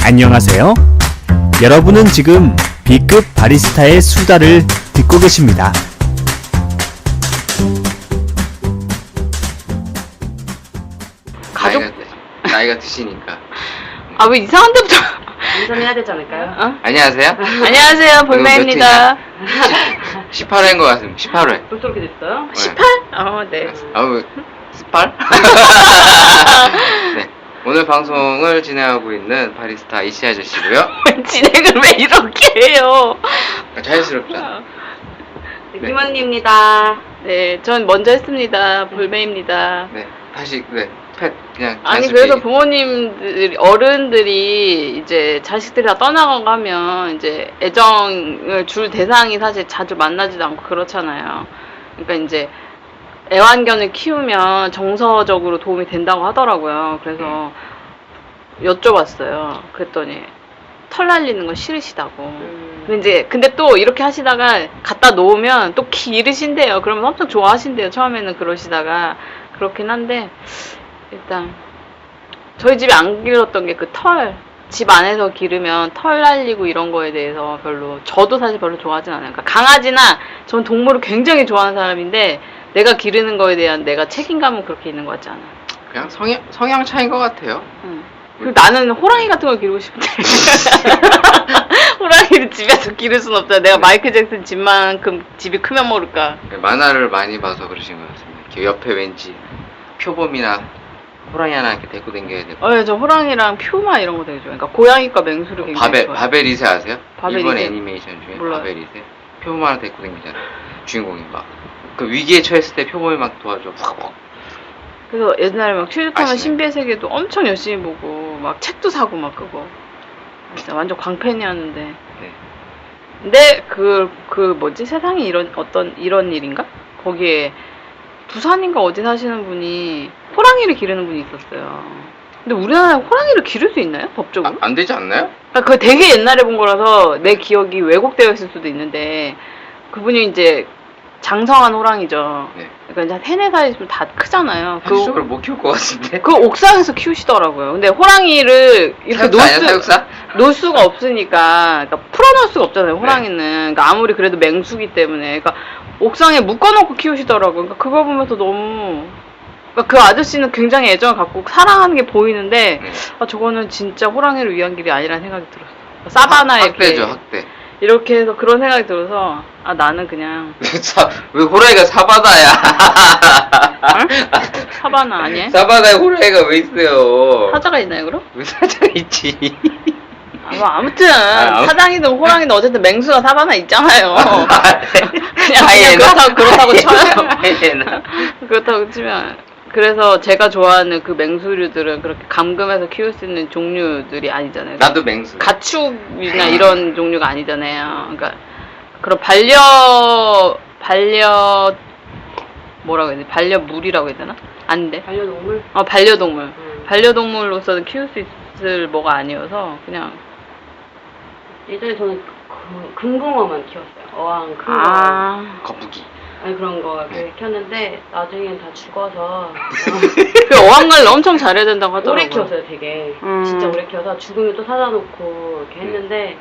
안녕하세요. 여러분은 지금 B급 바리스타의 수다를 듣고 계십니다. 가족? 나이가 드시니까. 아, 왜 이상한 데부터. 인사해야 되지 않을까요? 안녕하세요. 안녕하세요, 볼메입니다. 18회인 것 같습니다. 18회. 벌써 그렇게 됐어요? 18? 네. 아우, 18? 네. 오늘 방송을 진행하고 있는 바리스타 이씨 아저씨고요. 진행을 왜 이렇게 해요? 자연스럽잖아. 네, 김언니입니다. 네, 전 먼저 했습니다. 볼메입니다. 네. 다시, 네. 그냥. 아니, 자연스럽게 그래서 부모님들, 어른들이 이제 자식들이 다 떠나가면 이제 애정을 줄 대상이 사실 자주 만나지도 않고 그렇잖아요. 그러니까 이제 애완견을 키우면 정서적으로 도움이 된다고 하더라고요. 그래서 여쭤봤어요. 그랬더니 털 날리는 거 싫으시다고. 근데 또 이렇게 하시다가 갖다 놓으면 또 기르신대요. 그러면 엄청 좋아하신대요. 처음에는 그러시다가. 그렇긴 한데 일단 저희 집에 안 길렀던 게 그 털. 집 안에서 기르면 털 날리고 이런 거에 대해서 별로, 저도 사실 별로 좋아하진 않아요. 그러니까 강아지나 전 동물을 굉장히 좋아하는 사람인데 내가 기르는 거에 대한 내가 책임감은 그렇게 있는 것 같지 않아요. 그냥 성향 차이인 것 같아요. 그리고 나는 호랑이 같은 걸 기르고 싶은데 호랑이를 집에서 기를 순 없잖아. 내가 마이클 잭슨 집만큼 집이 크면 모를까. 만화를 많이 봐서 그러신 것 같습니다. 이렇게 옆에 왠지 표범이나 호랑이 하나 이렇게 데리고 다녀야 되고. 저 호랑이랑 퓨마 이런 거 되게 좋아해. 그러니까 고양이과 맹수를 굉장히 좋아해. 바벨이세 아세요? 바벨이세? 일본 애니메이션 중에 몰라요. 바벨이세. 표범 하나 데리고 다니잖아요. 주인공이 막 그 위기에 처했을 때 표범이 막 도와줘. 팍팍. 그래서 옛날에 막 슈즈타면 아시네. 신비의 세계도 엄청 열심히 보고 막 책도 사고 막 그거 진짜 완전 광팬이었는데. 네. 근데 그 뭐지, 세상에 이런 일인가? 거기에 부산인가 어디 사시는 분이 호랑이를 기르는 분이 있었어요. 근데 우리나라에 호랑이를 기를 수 있나요? 법적으로? 안 되지 않나요? 그러니까 그거 되게 옛날에 본 거라서 내 기억이 왜곡되어 있을 수도 있는데, 그분이 이제 장성한 호랑이죠. 네. 그러니까 이제 3, 4살 다 크잖아요. 현실적으로 못 키울 것 같은데. 그 옥상에서 키우시더라고요. 근데 호랑이를 이렇게 사육사? 놓을 수가 없으니까, 그러니까 풀어놓을 수가 없잖아요, 호랑이는. 그러니까 아무리 그래도 맹수기 때문에. 그러니까 옥상에 묶어놓고 키우시더라고요. 그러니까 그거 보면서 너무, 그러니까 그 아저씨는 굉장히 애정을 갖고 사랑하는 게 보이는데, 저거는 진짜 호랑이를 위한 길이 아니라는 생각이 들었어요. 사바나에 학대죠, 학대. 이렇게 해서 그런 생각이 들어서, 나는 그냥. 왜 호랑이가 사바나야? 사바나 아니에요? 사바나에 호랑이가 왜 있어요? 사자가 있나요, 그럼? 왜 사자가 있지? 아무튼 사장이든 호랑이든 어쨌든 맹수가 사바나 있잖아요. 그냥 그렇다고 쳐요. 그렇다고 치면. 그래서 제가 좋아하는 그 맹수류들은 그렇게 감금해서 키울 수 있는 종류들이 아니잖아요. 나도 맹수. 가축이나 이런 종류가 아니잖아요. 그러니까 그런 뭐라고 해야 되지? 반려물이라고 해야 되나? 아닌데. 반려동물? 반려동물. 반려동물로서는 키울 수 있을 뭐가 아니어서 그냥. 예전에 저는 금붕어만 키웠어요. 어항, 금붕어. 거북이. 아니 그런 거 이렇게 켰는데 나중엔 다 죽어서 그 어항관리 엄청 잘해야 된다고 하더라고요. 오래 키웠어요, 되게. 진짜 오래 키워서 죽으면 또 사다 놓고 이렇게 했는데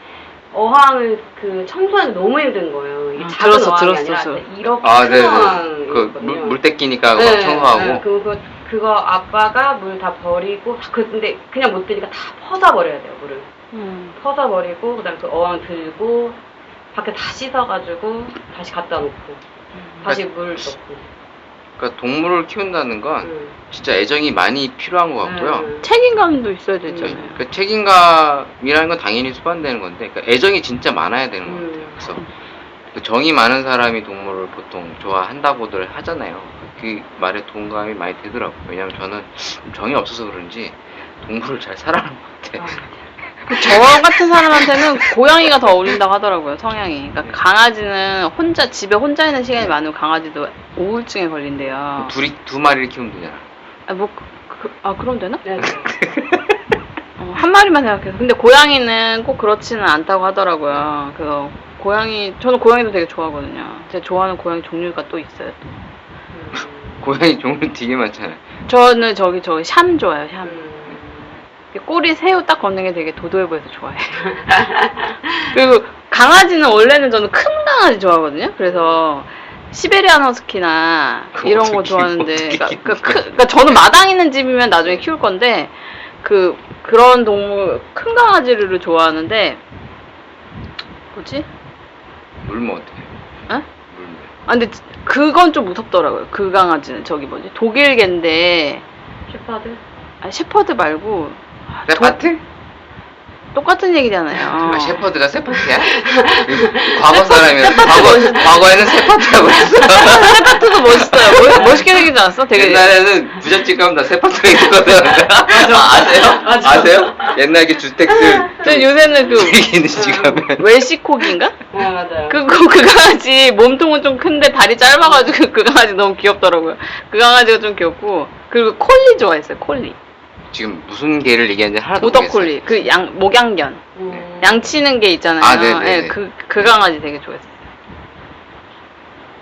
어항을 그 청소하기 너무 힘든 거예요. 이게 작은 어항이 아니라 이렇게 큰 어항이거든요. 물 떼끼니까 그거 청소하고. 네, 그거 아빠가 물 다 버리고 근데 그냥 못 뜨니까 다 퍼다 버려야 돼요, 물을. 퍼다 버리고 그다음에 그 어항 들고 밖에 다 씻어가지고 다시 갖다 놓고 다시 물 넣고. 그러니까 동물을 키운다는 건 진짜 애정이 많이 필요한 것 같고요. 책임감도 있어야 되잖아요. 그 책임감이라는 건 당연히 수반되는 건데, 그러니까 애정이 진짜 많아야 되는 것 같아요. 그래서 그 정이 많은 사람이 동물을 보통 좋아한다고들 하잖아요. 그 말에 동감이 많이 되더라고요. 왜냐면 저는 정이 없어서 그런지 동물을 잘 사랑하는 것 같아요. 저 같은 사람한테는 고양이가 더 어울린다고 하더라고요, 성향이. 그러니까 강아지는 집에 혼자 있는 시간이 많으면 강아지도 우울증에 걸린대요. 두 마리를 키우면 되잖아. 그럼 되나? 네. 한 마리만 생각해서. 근데 고양이는 꼭 그렇지는 않다고 하더라고요. 그래서 저는 고양이도 되게 좋아하거든요. 제가 좋아하는 고양이 종류가 또 있어요, 또. 고양이 종류 되게 많잖아요. 저는 샴 좋아해요, 샴. 꼬리 새우 딱 걷는 게 되게 도도해 보여서 좋아해. 그리고 강아지는 원래는 저는 큰 강아지 좋아하거든요. 그래서 시베리안 허스키나 그거 이런 거 어떻게 좋아하는데, 키우는 그러니까 저는 마당 있는 집이면 나중에 키울 건데 그런 동물 큰 강아지를 좋아하는데 뭐지? 물면 어떡해? 어? 물면. 아 근데 그건 좀 무섭더라고요. 그 강아지는 저기 뭐지? 독일개인데 셰퍼드? 아 셰퍼드 말고 세파트? 똑같은 얘기잖아요. 아, 셰퍼드가 세파트야? 과거 사람이라 과거에는 세파트라고 했어. 세파트도 멋있어요. 멋있게 생기지 않았어? 되게 옛날에는 부잣집 가면 다 세파트가 있거든. 아세요? 맞아. 아세요? 옛날 그 주택들 저 요새는 되게 있는 집 가면 웰시코기인가? 네, 맞아요. 그 강아지 몸통은 좀 큰데 다리 짧아가지고 그 강아지 너무 귀엽더라고요. 그 강아지가 좀 귀엽고 그리고 콜리 좋아했어요. 콜리. 지금 무슨 개를 얘기하는지 하나도 보더 모르겠어요. 콜리. 그 목양견. 양치는 개 있잖아요. 아, 네네네. 예, 그 강아지 되게 좋아했어요.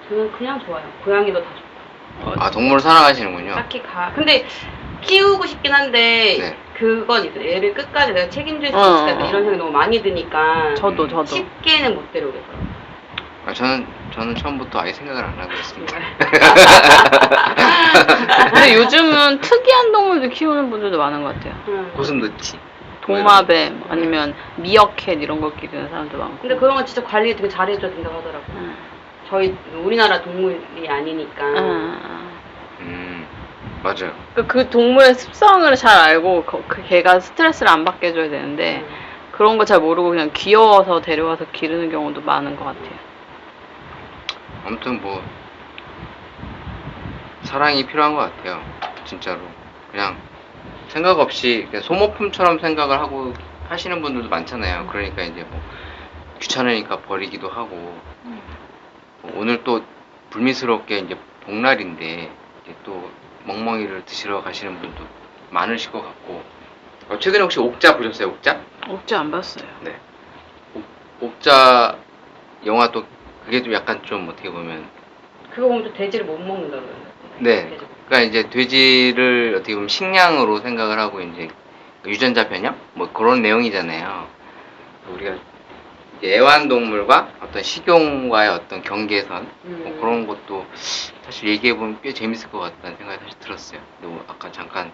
저는 그냥 좋아요. 고양이도 다 좋고. 아, 동물을 사랑하시는군요. 딱히 근데 키우고 싶긴 한데 네. 그건 있어요. 얘를 끝까지 내가 책임질 수 어, 있을까 어. 이런 생각이 너무 많이 드니까 저도. 쉽게는 못 데려오겠어요. 아, 저는 처음부터 아예 생각을 안 하고 있습니다. 근데 요즘은 특이한 동물들 키우는 분들도 많은 것 같아요. 고슴도치. 도마뱀 아니면 미어캣 이런 거 기르는 사람도 많고. 근데 그런 건 진짜 관리 되게 잘해줘야 된다고 하더라고요. 저희 우리나라 동물이 아니니까. 맞아요. 그 동물의 습성을 잘 알고 그 개가 스트레스를 안 받게 해줘야 되는데 그런 거 잘 모르고 그냥 귀여워서 데려와서 기르는 경우도 많은 것 같아요. 아무튼 뭐 사랑이 필요한 것 같아요. 진짜로. 그냥 생각 없이 그냥 소모품처럼 생각을 하고 하시는 분들도 많잖아요. 그러니까 이제 뭐 귀찮으니까 버리기도 하고 뭐 오늘 또 불미스럽게 이제 복날인데 이제 또 멍멍이를 드시러 가시는 분도 많으실 것 같고 최근에 혹시 옥자 보셨어요? 옥자? 옥자 안 봤어요. 네. 옥자 영화 또 그게 좀 약간 좀 어떻게 보면 그거 보면 또 돼지를 못 먹는다 그러는데. 네. 그러니까 이제 돼지를 어떻게 보면 식량으로 생각을 하고 이제 유전자 변형 뭐 그런 내용이잖아요. 우리가 이제 애완동물과 어떤 식용과의 어떤 경계선 뭐 그런 것도 사실 얘기해 보면 꽤 재밌을 것 같다는 생각이 사실 들었어요. 근데 아까 잠깐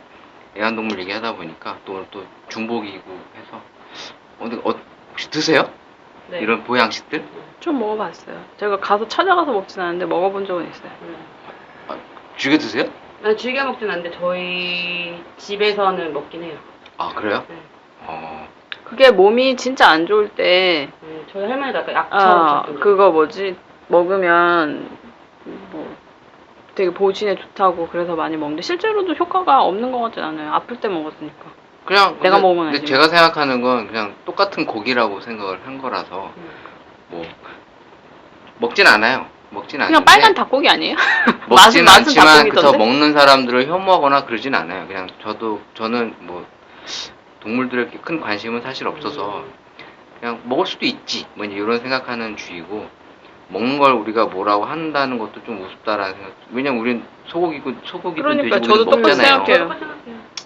애완동물 얘기하다 보니까 또 오늘 또 중복이고 해서 근데 혹시 드세요? 네. 이런 보양식들? 좀 먹어봤어요. 제가 가서 찾아가서 먹진 않는데 먹어본 적은 있어요. 즐겨 드세요? 난 즐겨 먹진 않는데 저희 집에서는 먹긴 해요. 아 그래요? 네. 그게 몸이 진짜 안 좋을 때 저희 할머니도 아까 약처럼 줬던 그거 뭐지 먹으면 뭐 되게 보신에 좋다고 그래서 많이 먹는데 실제로도 효과가 없는 것 같진 않아요. 아플 때 먹었으니까. 그냥 내가 먹으면 근데 알지. 제가 생각하는 건 그냥 똑같은 고기라고 생각을 한 거라서 뭐 먹진 않아요. 먹진 않는데 그냥 빨간 닭고기 아니에요? 먹진 않지만 더 닭고기던데? 먹는 사람들을 혐오하거나 그러진 않아요. 그냥 저는 뭐 동물들에 큰 관심은 사실 없어서 그냥 먹을 수도 있지 뭐 이런 생각하는 주의고 먹는 걸 우리가 뭐라고 한다는 것도 좀 우습다라는 생각. 왜냐면 우린 소고기든 그러니까 돼지고기든 저도 똑같이 먹잖아요. 생각해요.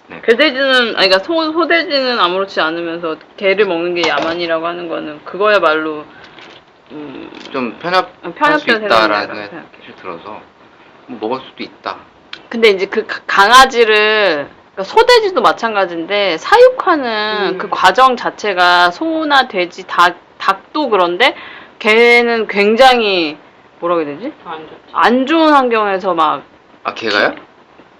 네. 개돼지는 그러니까 소돼지는 아무렇지 않으면서 개를 먹는 게 야만이라고 하는 거는 그거야말로 좀 편협할 수 편협된 있다라는 생각이라고 생각이 들어서 뭐 먹을 수도 있다. 근데 이제 그 강아지를 그러니까 소돼지도 마찬가지인데 사육하는 그 과정 자체가 소나 돼지, 닭도 그런데 걔는 굉장히 뭐라고 해야 되지? 안 좋은 환경에서 막 개가요?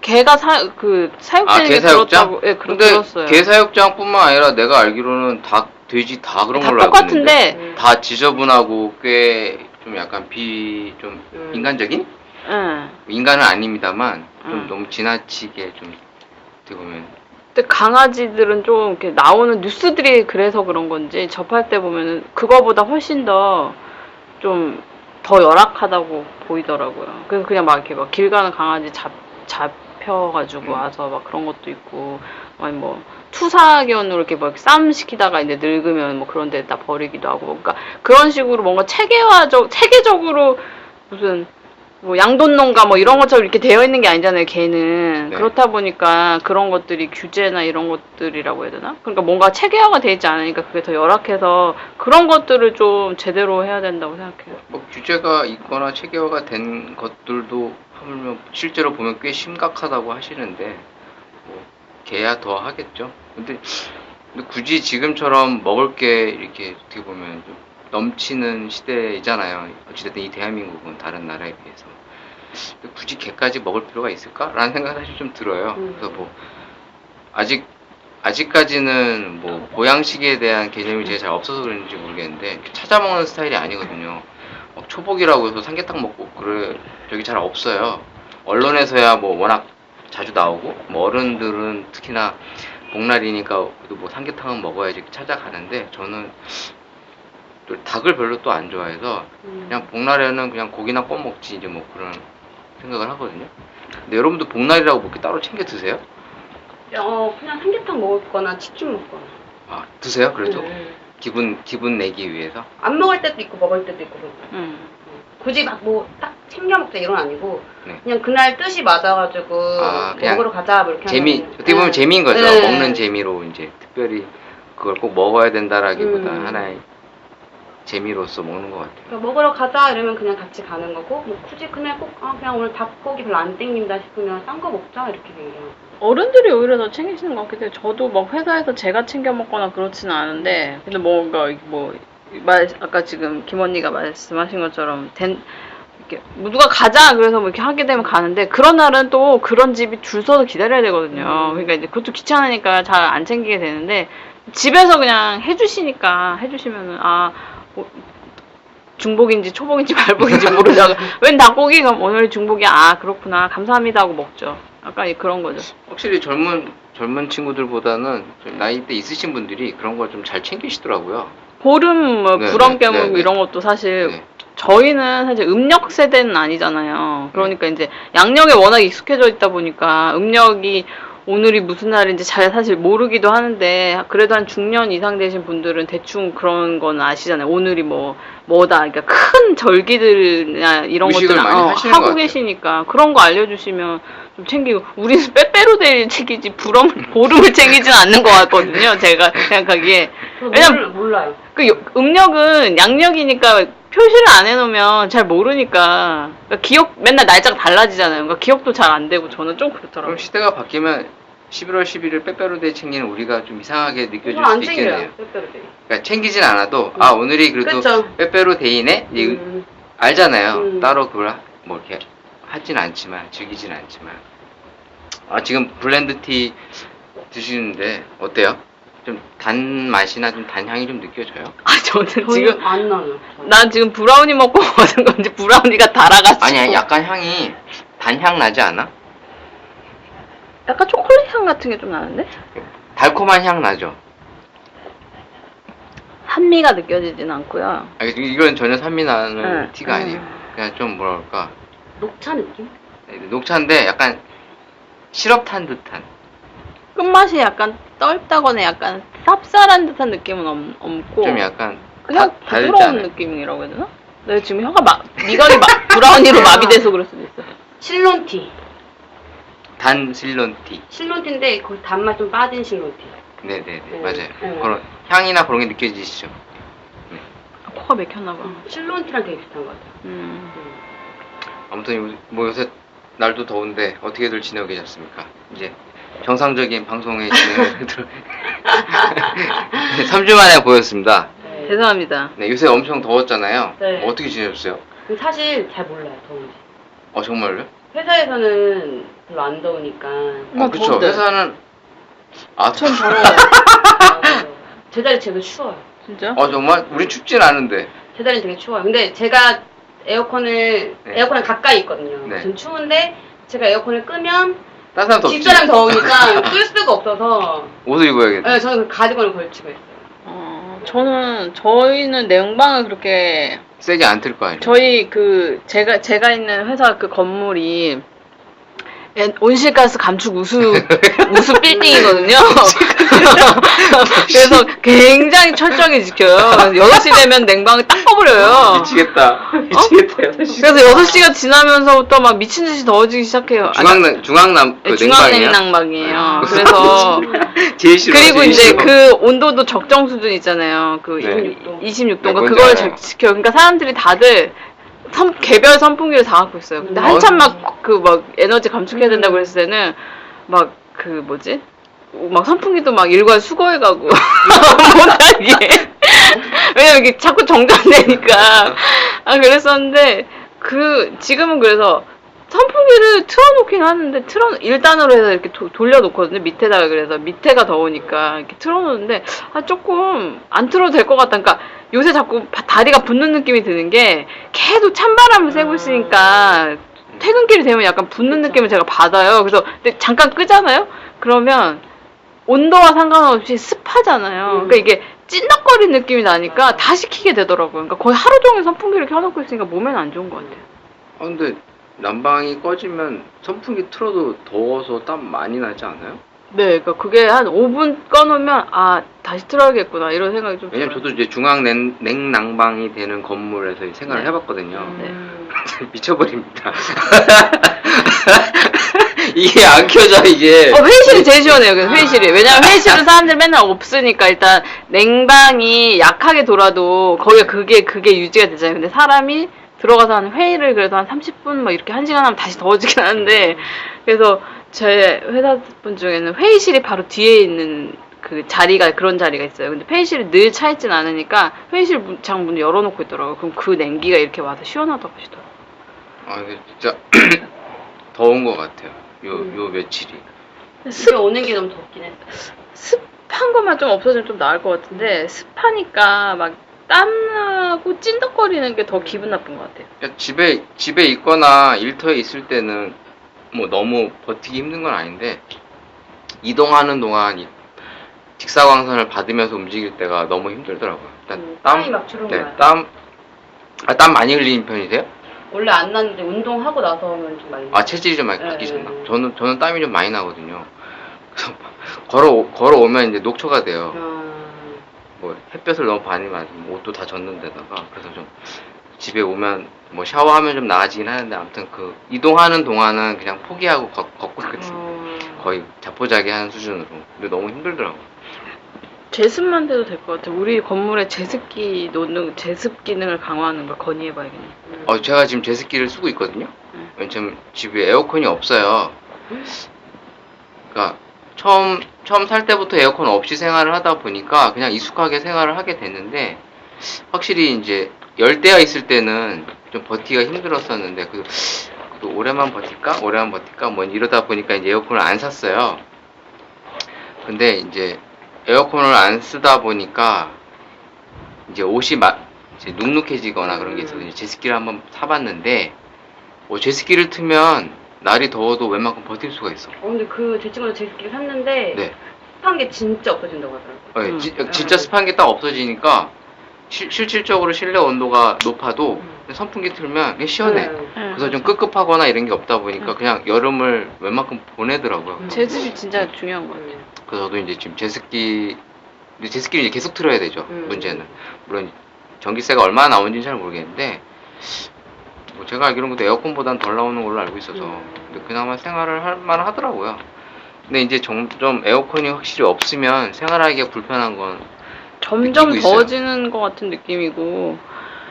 개가 사육되는 게 그렇다고 예, 근데 들었어요. 개 사육장뿐만 아니라 내가 알기로는 닭, 돼지 다 그런 다 걸로 알고 있는데 똑같은데 다 지저분하고 꽤 좀 약간 인간적인? 인간은 아닙니다만 좀 너무 지나치게 좀 어떻게 보면 근데 강아지들은 좀 이렇게 나오는 뉴스들이 그래서 그런 건지 접할 때 보면은 그거보다 훨씬 더 좀 더 열악하다고 보이더라고요. 그래서 그냥 막 이렇게 막 길 가는 강아지 잡혀가지고 와서 막 그런 것도 있고, 아니 뭐 투사견으로 이렇게 막 싸움 시키다가 이제 늙으면 뭐 그런 데다 버리기도 하고, 그러니까 그런 식으로 뭔가 체계적으로 무슨 뭐 양돈농가 뭐 이런 것처럼 이렇게 되어 있는 게 아니잖아요, 걔는. 네. 그렇다 보니까 그런 것들이 규제나 이런 것들이라고 해야 되나? 그러니까 뭔가 체계화가 되어 있지 않으니까 그게 더 열악해서 그런 것들을 좀 제대로 해야 된다고 생각해요. 뭐 규제가 있거나 체계화가 된 것들도 하물며 실제로 보면 꽤 심각하다고 하시는데 뭐 개야 더 하겠죠. 근데 굳이 지금처럼 먹을 게 이렇게 어떻게 보면 좀 넘치는 시대이잖아요. 어찌됐든 이 대한민국은 다른 나라에 비해서. 근데 굳이 개까지 먹을 필요가 있을까라는 생각이 사실 좀 들어요. 그래서 뭐 아직까지는 뭐 보양식에 대한 개념이 제가 잘 없어서 그런지 모르겠는데 찾아 먹는 스타일이 아니거든요. 초복이라고 해서 삼계탕 먹고 그래 저기 잘 없어요. 언론에서야 뭐 워낙 자주 나오고 뭐 어른들은 특히나 복날이니까 그래도 뭐 삼계탕은 먹어야지 찾아가는데 저는 또 닭을 별로 또 안 좋아해서 그냥 복날에는 그냥 고기나 꺼 먹지 이제 뭐 그런 생각을 하거든요. 근데 여러분도 복날이라고 뭐 이렇게 따로 챙겨 드세요? 그냥 삼계탕 먹거나 치킨 먹거나. 아 드세요? 그래도 네. 기분 내기 위해서. 안 먹을 때도 있고 먹을 때도 있고 그러고. 굳이 막 뭐 딱 챙겨 먹자 이런 건 아니고 네. 그냥 그날 뜻이 맞아가지고 그냥 먹으러 가자 뭐 이렇게 재미 하면 어떻게 보면 재미인 거죠. 네. 먹는 재미로 이제 특별히 그걸 꼭 먹어야 된다라기보다 하나의 재미로서 먹는 것 같아요. 그러니까 먹으러 가자 이러면 그냥 같이 가는 거고 뭐 굳이 그날 꼭 그냥 오늘 닭고기 별로 안 땡긴다 싶으면 싼 거 먹자 이렇게 생겨요. 어른들이 오히려 더 챙기시는 것 같기도 해요. 저도 막 회사에서 제가 챙겨 먹거나 그렇지는 않은데, 근데 뭔가 아까 지금 김 언니가 말씀하신 것처럼 이렇게 누가 가자 그래서 뭐 이렇게 하게 되면 가는데 그런 날은 또 그런 집이 줄 서서 기다려야 되거든요. 그러니까 이제 그것도 귀찮으니까 잘 안 챙기게 되는데 집에서 그냥 해주시면은 뭐 중복인지 초복인지 말복인지 모르다가 웬 닭고기가 오늘 중복이야 그렇구나 감사합니다 하고 먹죠. 약간 그런 거죠. 확실히 젊은 친구들보다는 좀 나이대 있으신 분들이 그런 걸 좀 잘 챙기시더라고요. 보름, 뭐 네, 불엄 네, 깨물고 네, 네. 이런 것도 사실 네. 저희는 사실 음력 세대는 아니잖아요. 그러니까 이제 양력에 워낙 익숙해져 있다 보니까 음력이 오늘이 무슨 날인지 잘 사실 모르기도 하는데 그래도 한 중년 이상 되신 분들은 대충 그런 건 아시잖아요. 오늘이 뭐다. 그러니까 큰 절기들이나 이런 의식을 것들은 많이 하시는 것 하고 같아요. 계시니까 그런 거 알려주시면 좀 챙기고 우리는 빼빼로데이를 챙기지 보름을 챙기지는 않는 것 같거든요. 제가 생각하기에. 왜냐면 몰라요. 그 음력은 양력이니까 표시를 안 해놓으면 잘 모르니까 그러니까 맨날 날짜가 달라지잖아요. 그러니까 기억도 잘 안 되고 저는 좀 그렇더라고요. 그럼 시대가 바뀌면 11월 11일 빼빼로데이 챙기는 우리가 좀 이상하게 느껴질 저는 안 수도 챙겨요. 있겠네요. 빼빼로데이. 그러니까 챙기진 않아도 오늘이 그래도 그쵸. 빼빼로데이네 알잖아요. 따로 그걸 뭐 이렇게 하진 않지만 즐기진 않지만 지금 블렌드티 드시는데 어때요? 좀 단맛이나 좀 단향이 좀 느껴져요? 저는 지금 안 나요. 난 지금 브라우니 먹고 먹은 건지 브라우니가 달아가지고 아니 약간 향이 단향 나지 않아? 약간 초콜릿 향 같은 게 좀 나는데? 달콤한 향 나죠? 산미가 느껴지진 않고요. 이건 전혀 산미 나는 응. 티가 아니에요. 그냥 좀 뭐랄까 녹차 느낌? 녹차인데 약간 시럽 탄 듯한 끝맛이 약간 떫다거나 약간 쌉쌀한 듯한 느낌은 없고 좀 약간 그냥 부드러운 달잖아요. 느낌이라고 해야 되나? 내가 지금 혀가 미각이 브라우니로 마비돼서 그럴 수도 있어. 실론티. 단 실론티. 실론티인데 그 단맛 좀 빠진 실론티. 네네네 맞아요. 네. 그런 향이나 그런 게 느껴지시죠? 코가 막혔나 봐. 실론티랑 되게 비슷한 것 같아요. 아무튼 뭐 요새 날도 더운데 어떻게들 지내고 계셨습니까? 이제 정상적인 방송의 진행을 3주 만에 보였습니다. 네. 죄송합니다. 네, 요새 엄청 더웠잖아요. 네. 뭐 어떻게 지내셨어요? 근데 사실 잘 몰라요, 더운지. 정말요? 회사에서는 별로 안 더우니까. 그쵸. 더운데. 회사는 전 더러워. 제 자리 되게 추워요. 진짜? 정말? 우린 춥진 않은데. 제 자리는 되게 추워요. 근데 제가 에어컨을 가까이 있거든요. 네. 전 추운데 제가 에어컨을 끄면 다른 사람 덥지? 집사람이 더우니까 끌 수가 없어서 옷을 입어야겠네. 네, 저는 그 가디건을 걸치고 있어요. 저희는 냉방을 그렇게 세게 안 틀 거 아니에요? 저희 제가 있는 회사 그 건물이 온실가스 감축 우수 빌딩이거든요. 그래서 굉장히 철저하게 지켜요. 6시 되면 냉방을 딱 꺼버려요. 미치겠다. 미치겠다. 그래서 6시가 지나면서부터 막 미친 듯이 더워지기 시작해요. 중앙남 그 중앙 냉방이야? 냉방이에요. 그래서 제일 싫어. 그리고 제일 이제 싫어. 그 온도도 적정 수준 있잖아요. 그 네. 26도인가 뭔지 그걸 알아요. 지켜요. 그러니까 사람들이 다들 개별 선풍기를 다 갖고 있어요. 근데 한참 막 그 막 에너지 감축해야 된다고 그랬을 때는 막 그 뭐지? 막 선풍기도 막 일괄 수거해가고 못하게 왜냐면 이게 자꾸 정전되니까 그랬었는데 지금은 그래서 선풍기를 틀어놓긴 하는데 1단으로 해서 이렇게 돌려놓거든요. 밑에다가. 그래서 밑에가 더우니까 이렇게 틀어놓는데 조금 안 틀어도 될 것 같다. 그러니까 요새 자꾸 다리가 붓는 느낌이 드는 게 계속 찬바람을 쐬고 있으니까 퇴근길이 되면 약간 붓는 느낌을 제가 받아요. 그래서 근데 잠깐 끄잖아요? 그러면 온도와 상관없이 습하잖아요. 그러니까 이게 찐덕거리는 느낌이 나니까 다시 켜게 되더라고요. 그러니까 거의 하루 종일 선풍기를 켜놓고 있으니까 몸에는 안 좋은 것 같아요. 근데 난방이 꺼지면 선풍기 틀어도 더워서 땀 많이 나지 않아요? 네, 그러니까 그게 한 5분 꺼놓으면 다시 틀어야겠구나 이런 생각이 좀 왜냐면 들어요. 저도 이제 중앙 냉난방이 되는 건물에서 생활을 네. 해봤거든요. 네. 미쳐버립니다. 이게 안 켜져 이게. 회의실이 제일 시원해요. 그래서 회의실이. 왜냐면 회의실은 사람들 맨날 없으니까 일단 냉방이 약하게 돌아도 거기가 그게 유지가 되잖아요. 근데 사람이 들어가서 하는 회의를 그래도 한 30분 막 이렇게 1시간 하면 다시 더워지긴 하는데 그래서 제 회사분 중에는 회의실이 바로 뒤에 있는 그런 자리가 있어요. 근데 회의실이 늘 차 있진 않으니까 회의실 창문을 열어놓고 있더라고요. 그럼 그 냉기가 이렇게 와서 시원하다고 하시더라고요. 근데 진짜 더운 것 같아요. 요 며칠이. 집에 오는 게 너무 덥긴 했다. 습한 것만 좀 없어지면 좀 나을 것 같은데 습하니까 막 땀나고 찐덕거리는 게 더 기분 나쁜 것 같아요. 집에 있거나 일터에 있을 때는 뭐 너무 버티기 힘든 건 아닌데 이동하는 동안 이 직사광선을 받으면서 움직일 때가 너무 힘들더라고요. 일단 땀이 막 주르는 네, 거야. 땀 많이 흘리는 편이세요? 원래 안 났는데 운동하고 나서는 좀 많이. 체질이 좀 많이 네. 바뀌셨나? 저는 땀이 좀 많이 나거든요. 그래서 걸어오면 이제 녹초가 돼요. 뭐 햇볕을 너무 많이 맞으면 옷도 다 젖는데다가 그래서 좀 집에 오면 뭐 샤워하면 좀 나아지긴 하는데 아무튼 그 이동하는 동안은 그냥 포기하고 걷고 있거든요. 거의 자포자기 하는 수준으로. 근데 너무 힘들더라고요. 제습만 돼도 될 것 같아요. 우리 건물에 제습 기능을 강화하는 걸 건의해봐야겠네요. 제가 지금 제습기를 쓰고 있거든요. 왜냐면 집에 에어컨이 없어요. 그러니까 처음 살 때부터 에어컨 없이 생활을 하다 보니까 그냥 익숙하게 생활을 하게 됐는데 확실히 이제 열대야 있을 때는 좀 버티기가 힘들었었는데 그래도 오래만 버틸까 뭐 이러다 보니까 이제 에어컨을 안 샀어요. 근데 이제 에어컨을 안 쓰다 보니까 이제 옷이 이제 눅눅해지거나 그런 게 있어서 이제 제습기를 한번 사봤는데 제습기를 틀면 날이 더워도 웬만큼 버틸 수가 있어. 근데 제 친구는 제습기를 샀는데 네. 습한 게 진짜 없어진다고 하더라고요. 진짜 습한 게 딱 없어지니까 실질적으로 실내 온도가 높아도 선풍기 틀면 그냥 시원해. 그래서 좀 끄급하거나 이런 게 없다 보니까 그냥 여름을 웬만큼 보내더라고요. 제습이 진짜 중요한 것 같아요. 그래서 저도 이제 지금 제습기를 이제 계속 틀어야 되죠. 문제는. 물론 전기세가 얼마나 나오는지는 잘 모르겠는데 뭐 제가 알기로는 그래도 에어컨보다는 덜 나오는 걸로 알고 있어서 근데 그나마 생활을 할 만 하더라고요. 근데 이제 점점 에어컨이 확실히 없으면 생활하기가 불편한 건 점점 느끼고 더워지는 것 같은 느낌이고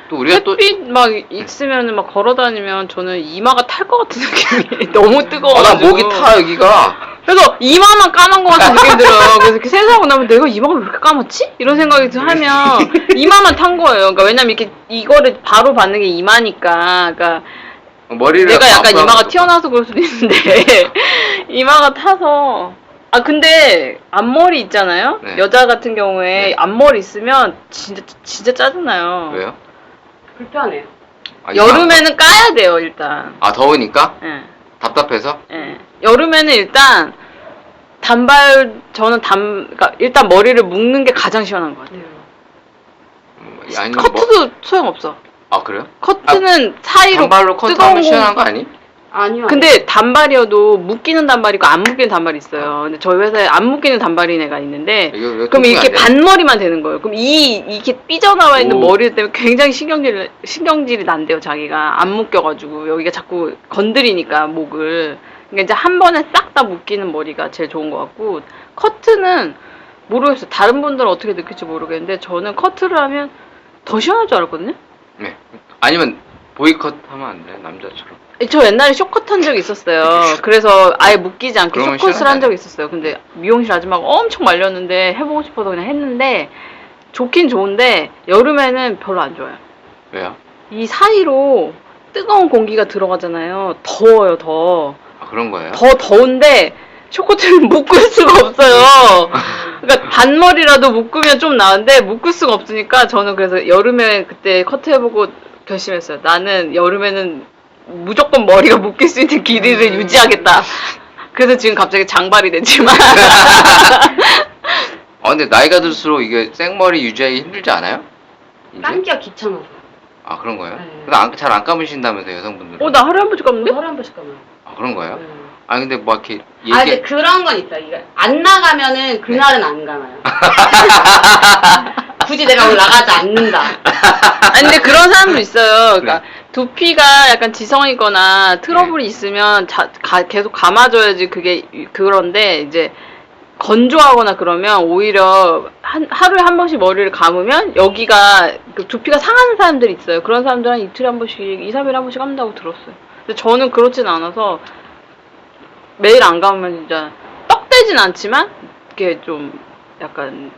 또 우리가 또 햇빛 막 있으면 막 걸어다니면 저는 이마가 탈 것 같은 느낌이 너무 나 뜨거워가지고 목이 타 여기가. 그래서 이마만 까만 것 같은 느낌이 들어요. 그래서 이렇게 세수하고 나면 내가 이마가 왜 이렇게 까맣지? 이런 생각이 하면 이마만 탄 거예요. 그러니까 왜냐면 이렇게 이거를 바로 받는 게 이마니까. 그러니까 머리를 내가 약간 아프다고 이마가 또. 튀어나와서 그럴 수도 있는데 이마가 타서 근데 앞머리 있잖아요. 네. 여자 같은 경우에 네. 앞머리 있으면 진짜 짜증나요. 왜요? 불편해요. 여름에는 까야 돼요 일단. 더우니까? 예. 답답해서? 예. 여름에는 일단 그러니까 일단 머리를 묶는 게 가장 시원한 것 같아요. 아니 커트도 소용없어. 그래요? 커트는 사이로 단발로 커트하면 뜨거운 시원한 거 아니? 아니요. 근데 단발이어도 묶이는 단발이 있고 안 묶이는 단발이 있어요. 근데 저희 회사에 안 묶이는 단발인 애가 있는데 이거 그럼 이렇게 통풍이 안 돼? 반머리만 되는 거예요. 그럼 이렇게 삐져나와 있는 오. 머리 때문에 굉장히 신경질이 난대요. 자기가 안 묶여가지고 여기가 자꾸 건드리니까 목을. 그러니까 이제 한 번에 싹 다 묶이는 머리가 제일 좋은 것 같고 커트는 모르겠어요. 다른 분들은 어떻게 느낄지 모르겠는데 저는 커트를 하면 더 시원할 줄 알았거든요. 네. 아니면 보이컷 하면 안 돼요? 남자처럼. 저 옛날에 쇼컷 한 적이 있었어요. 그래서 아예 묶이지 않게 그러면 쇼컷을 한 시원하네. 적이 있었어요. 근데 미용실 아줌마가 엄청 말렸는데 해보고 싶어서 그냥 했는데 좋긴 좋은데 여름에는 별로 안 좋아요. 왜요? 이 사이로 뜨거운 공기가 들어가잖아요. 더워요, 더. 아, 그런 거예요? 더 더운데 쇼커트를 묶을 수가 없어요. 그러니까 반머리라도 묶으면 좀 나은데 묶을 수가 없으니까 저는 그래서 여름에 그때 커트 해보고 결심했어요. 나는 여름에는 무조건 머리가 묶일 수 있는 길이를 유지하겠다. 그래서 지금 갑자기 장발이 됐지만 근데 나이가 들수록 이게 생머리 유지하기 힘들지 않아요? 이제? 감기가 귀찮아서. 아, 그런 거예요? 네. 근데 잘 안 감으신다면서요, 여성분들은? 나 하루에 한 번씩 감는데? 하루에 한 번씩 가면. 아, 그런 거예요? 네. 아, 근데 뭐 이렇게 아, 근데 그런 건 있어요. 이거 안 나가면은 그날은 안 감아요. 굳이 내가 오늘 나가지 않는다. 아니 근데 그런 사람도 있어요. 그러니까 두피가 약간 지성이거나 트러블이 있으면 계속 감아줘야지 그런데 이제 건조하거나 그러면 오히려 하루에 한 번씩 머리를 감으면 여기가 두피가 상하는 사람들이 있어요. 그런 사람들은 이틀에 한 번씩, 2, 3일에 한 번씩 감다고 들었어요. 근데 저는 그렇진 않아서 매일 안 감으면 진짜 떡되진 않지만 이게 좀 약간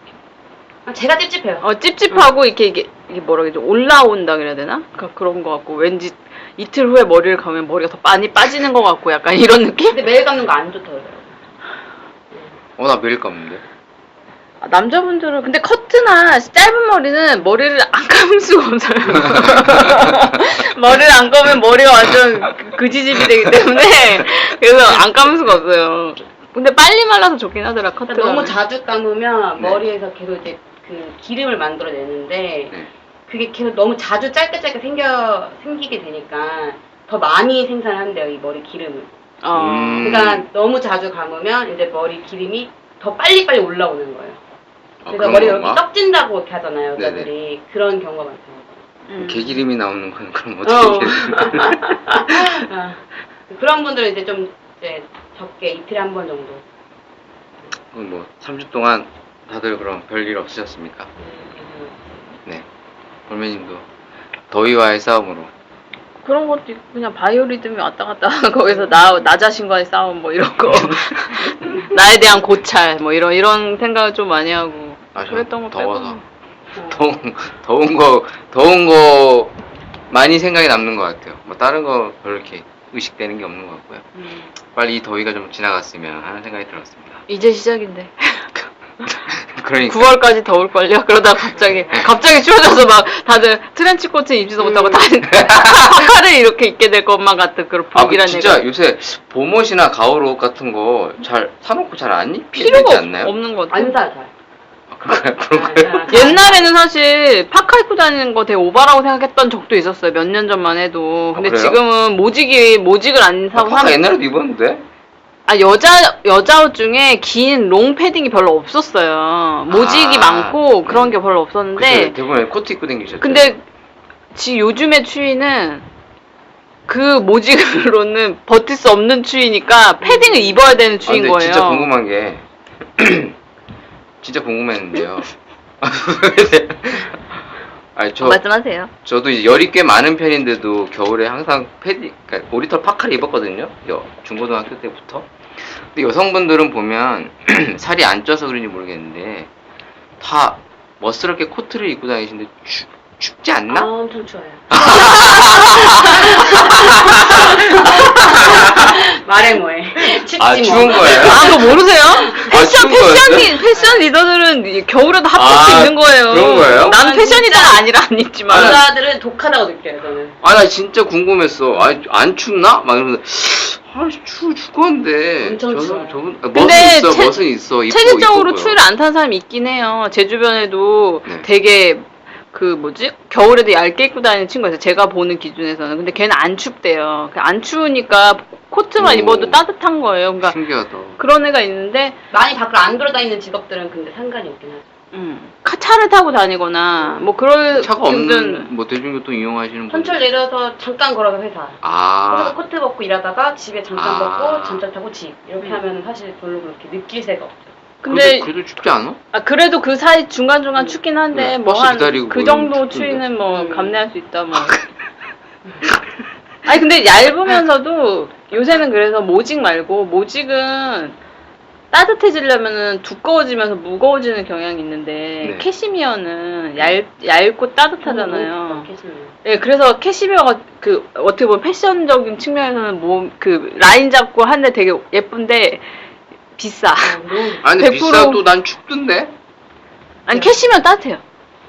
제가 찝찝해요. 찝찝하고 이게 뭐라 그러지 올라온다 그래야 되나? 그런 거 같고 왠지 이틀 후에 머리를 감으면 머리가 더 많이 빠지는 것 같고 약간 이런 느낌? 근데 매일 감는 거 안 좋다고 그러더라고요. 나 매일 감는데. 남자분들은 근데 커트나 짧은 머리는 머리를 안 감을 수가 없어요. 머리를 안 감으면 머리가 완전 그지집이 되기 때문에 그래서 안 감을 수가 없어요. 근데 빨리 말라서 좋긴 하더라 커트가. 그러니까 너무 자주 감으면 네. 머리에서 계속 이제 그 기름을 만들어내는데 네. 그게 계속 너무 자주 짧게 생기게 되니까 더 많이 생산한대요, 이 머리 기름을. 그러니까 너무 자주 감으면 이제 머리 기름이 더 빨리빨리 올라오는 거예요. 그래서 그런 머리가 이렇게 건가? 떡진다고 이렇게 하잖아요, 여자들이. 그런 경우가 많대요. 개기름이 나오는 건 그럼 어떻게 그런 분들은 이제 좀 이제 적게 이틀에 한 번 정도. 그럼 뭐 3주 동안 다들 그럼 별일 없으셨습니까? 네. 볼매님도 더위와의 싸움으로. 그런 것도 있고 그냥 바이오리듬이 왔다 갔다 하는 거기서 나 자신과의 싸움 뭐 이런 거 나에 대한 고찰 뭐 이런 생각을 좀 많이 하고 그랬던 거 더워서 빼고는. 더운 거 많이 생각이 남는 것 같아요. 뭐 다른 거 별로 이렇게 의식되는 게 없는 것 같고요. 빨리 이 더위가 좀 지나갔으면 하는 생각이 들었습니다. 이제 시작인데 그러니까 9월까지 더울걸요? 그러다가 갑자기 추워져서 막 다들 트렌치코트 입지도 못하고 다들 파카를 이렇게 입게 될 것만 같은 그런 불길한 진짜 얘기. 요새 봄옷이나 가을옷 같은 거 잘 사놓고 잘 안 입게 되지 필요가 않나요? 없는 것 같아요. 안 사, 잘. 그런 거예요? 옛날에는 사실 파카 입고 다니는 거 되게 오바라고 생각했던 적도 있었어요. 몇 년 전만 해도. 근데 그래요? 지금은 모직을 안 사고 파카 옛날에도 입었는데? 여자 옷 중에 긴 롱 패딩이 별로 없었어요. 모직이 많고 그런 게 별로 없었는데. 그쵸, 대부분 코트 입고 다니셨죠. 근데 요즘의 추위는 그 모직으로는 버틸 수 없는 추위니까 패딩을 입어야 되는 추위인 근데 거예요. 진짜 궁금한 게 진짜 궁금했는데요. 아니, 말씀하세요. 저도 이제 열이 꽤 많은 편인데도 겨울에 항상 그러니까 오리털 파카를 입었거든요. 중고등학교 때부터. 근데 여성분들은 보면 살이 안 쪄서 그런지 모르겠는데 다 멋스럽게 코트를 입고 다니시는데 춥지 않나? 엄청 추워요. 말해 뭐해. 춥지 뭐. 추운 거예요? 그거 모르세요? 추운 거였어요? 패션 리더들은 겨울에도 핫팩 수 있는 거예요. 그런 거예요? 나는 패션 리더가 아니라 안 입지만. 여자들은 독하다고 느껴요, 저는. 나 진짜 궁금했어. 안 춥나? 막 이러면서 죽었는데. 엄청 추워요. 근데 멋은 있어. 체질적으로 추위를 안 타는 사람이 있긴 해요. 제 주변에도 네. 되게 그 뭐지? 겨울에도 얇게 입고 다니는 친구가 있어요. 제가 보는 기준에서는. 근데 걔는 안 춥대요. 안 추우니까 코트만 오. 입어도 따뜻한 거예요. 그러니까 신기하다. 그런 애가 있는데 많이 밖으로 안 돌아다니는 직업들은 근데 상관이 없긴 하죠. 차를 타고 다니거나 뭐 그럴 차가 정도는 없는 뭐 대중교통 이용하시는 분들. 선철 내려서 잠깐 걸어서 회사. 거기서 아, 코트 벗고 일하다가 집에 잠깐 아. 벗고 잠깐 타고 집. 이렇게 하면 사실 별로 그렇게 느낄 새가 없죠. 근데 그래도 춥지 않아? 그래도 그 사이 중간중간 춥긴 한데 네, 뭐 버스 한 기다리고 그 뭐 정도 이러면 춥던데. 추위는 뭐 감내할 수 있다 뭐. 아니 근데 얇으면서도 요새는 그래서 모직 말고 모직은 따뜻해지려면은 두꺼워지면서 무거워지는 경향이 있는데 네. 캐시미어는 얇고 따뜻하잖아요. 캐시미어. 예, 그래서 캐시미어가 그 어떻게 보면 패션적인 측면에서는 뭐 그 라인 잡고 하는데 되게 예쁜데 비싸. 아니 근데 100% 비싸도 난 춥던데? 아니 캐시미어 따뜻해요.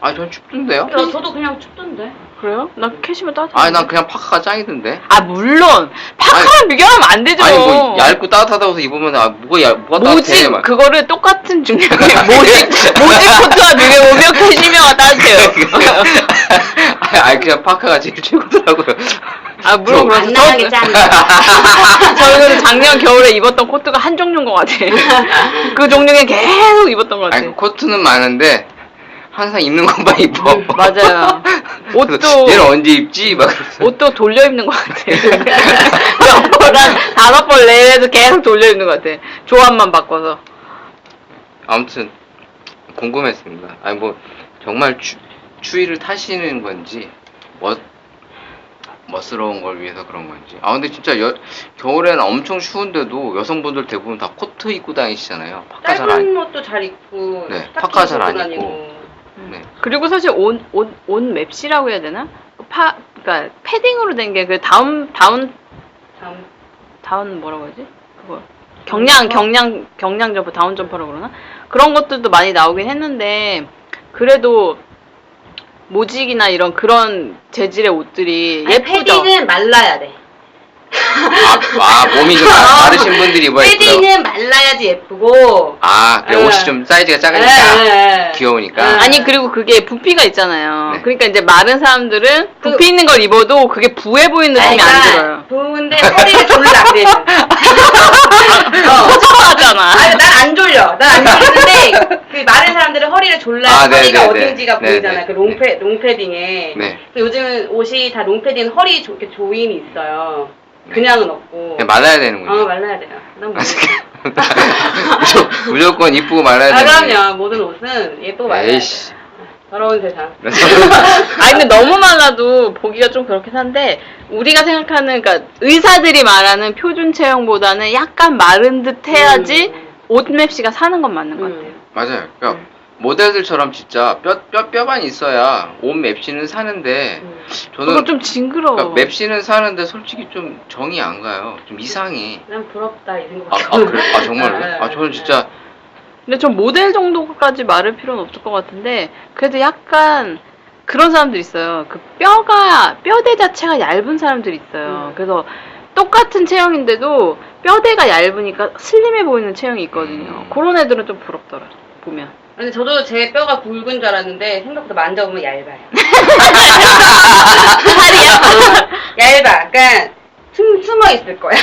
아니 전 춥던데요? 저도 그냥 춥던데. 그래요? 나 캐시미어 따뜻해. 아니 난 그냥 파카가 짱이던데? 아 물론 파카랑 비교하면 안 되죠. 아니 뭐 얇고 따뜻하다고 해서 입으면 뭐가 따뜻해 모직 막. 그거를 똑같은 중량의 모직 코트와 비교해보면 캐시미어가 따뜻해요. 아니 그냥 파카가 제일 최고더라고요. 아 물론 그렇죠. 안 나가게 짠. 저희는 작년 겨울에 입었던 코트가 한 종류인 것 같아. 그 종류에 계속 입었던 것 같아. 아니 그 코트는 많은데 항상 입는 것만 입어. 맞아요. 옷도 얘는 언제 입지? 막 그러면서. 옷도 돌려 입는 것 같아. 몇 번, 한 5번 내에서 계속 돌려 입는 것 같아. 조합만 바꿔서. 아무튼 궁금했습니다. 아니 뭐 정말 추위를 타시는 건지 멋스러운 걸 위해서 그런 건지. 아 근데 진짜 겨울에는 엄청 추운데도 여성분들 대부분 다 코트 입고 다니시잖아요. 파카 잘 짧은 안. 옷도 잘 입고. 네, 스타킹 파카 잘 안 입고 입고. 다니고. 네. 그리고 사실 옷 맵시라고 해야 되나? 그러니까 패딩으로 된 게 그 다운 뭐라고 하지? 그거 경량 점퍼 다운 점퍼라고 그러나? 그런 것들도 많이 나오긴 했는데 그래도 모직이나 이런 그런 재질의 옷들이 아니, 예쁘죠. 패딩은 말라야 돼. 몸이 좀 마르신 분들이 입어야 예쁘다고. 패딩은 말라야지 예쁘고. 아 그래 네. 옷이 좀 사이즈가 작으니까 네. 귀여우니까. 네. 아니 그리고 그게 부피가 있잖아요. 네. 그러니까 이제 마른 사람들은 부피 있는 걸 입어도 그게 부해 보이는 느낌이 안 들어요. 부은데 허리를 졸라 그래. 하잖아. 아니 난 안 졸려. 난 안 졸리는데 그 마른 사람들은 허리를 졸라. 아, 네, 허리가 네, 네. 어딘지가 네, 보이잖아. 네. 그 롱패딩에. 네. 요즘은 옷이 다 롱패딩 허리 이렇게 조임이 있어요. 그냥은 없고. 그냥 말라야 되는군요. 말라야 돼요. 난 모르겠어. 무조건 이쁘고 말라야 아 되는. 그럼요. 모든 옷은 예쁘고 말라야 돼요. 에이씨. 더러운 세상. 아니 근데 너무 말라도 보기가 좀 그렇긴 한데 우리가 생각하는 그러니까 의사들이 말하는 표준 체형보다는 약간 마른 듯 해야지 옷 맵시가 사는 건 맞는 것 같아요. 맞아요. 그러니까 모델들처럼 진짜 뼈만 있어야 옷 맵시는 사는데 저는 그거 좀 징그러워. 그러니까 맵시는 사는데 솔직히 좀 정이 안 가요. 좀 이상해. 난 부럽다 이 생각. 그래? 아 정말로? 아 저는 진짜 근데 전 모델 정도까지 마를 필요는 없을 것 같은데 그래도 약간 그런 사람들 있어요. 그 뼈대 자체가 얇은 사람들이 있어요. 그래서 똑같은 체형인데도 뼈대가 얇으니까 슬림해 보이는 체형이 있거든요. 그런 애들은 좀 부럽더라 보면. 근데 저도 제 뼈가 굵은 줄 알았는데 생각보다 만져보면 얇아요. 얇아. 그러니까 숨어 있을 거야.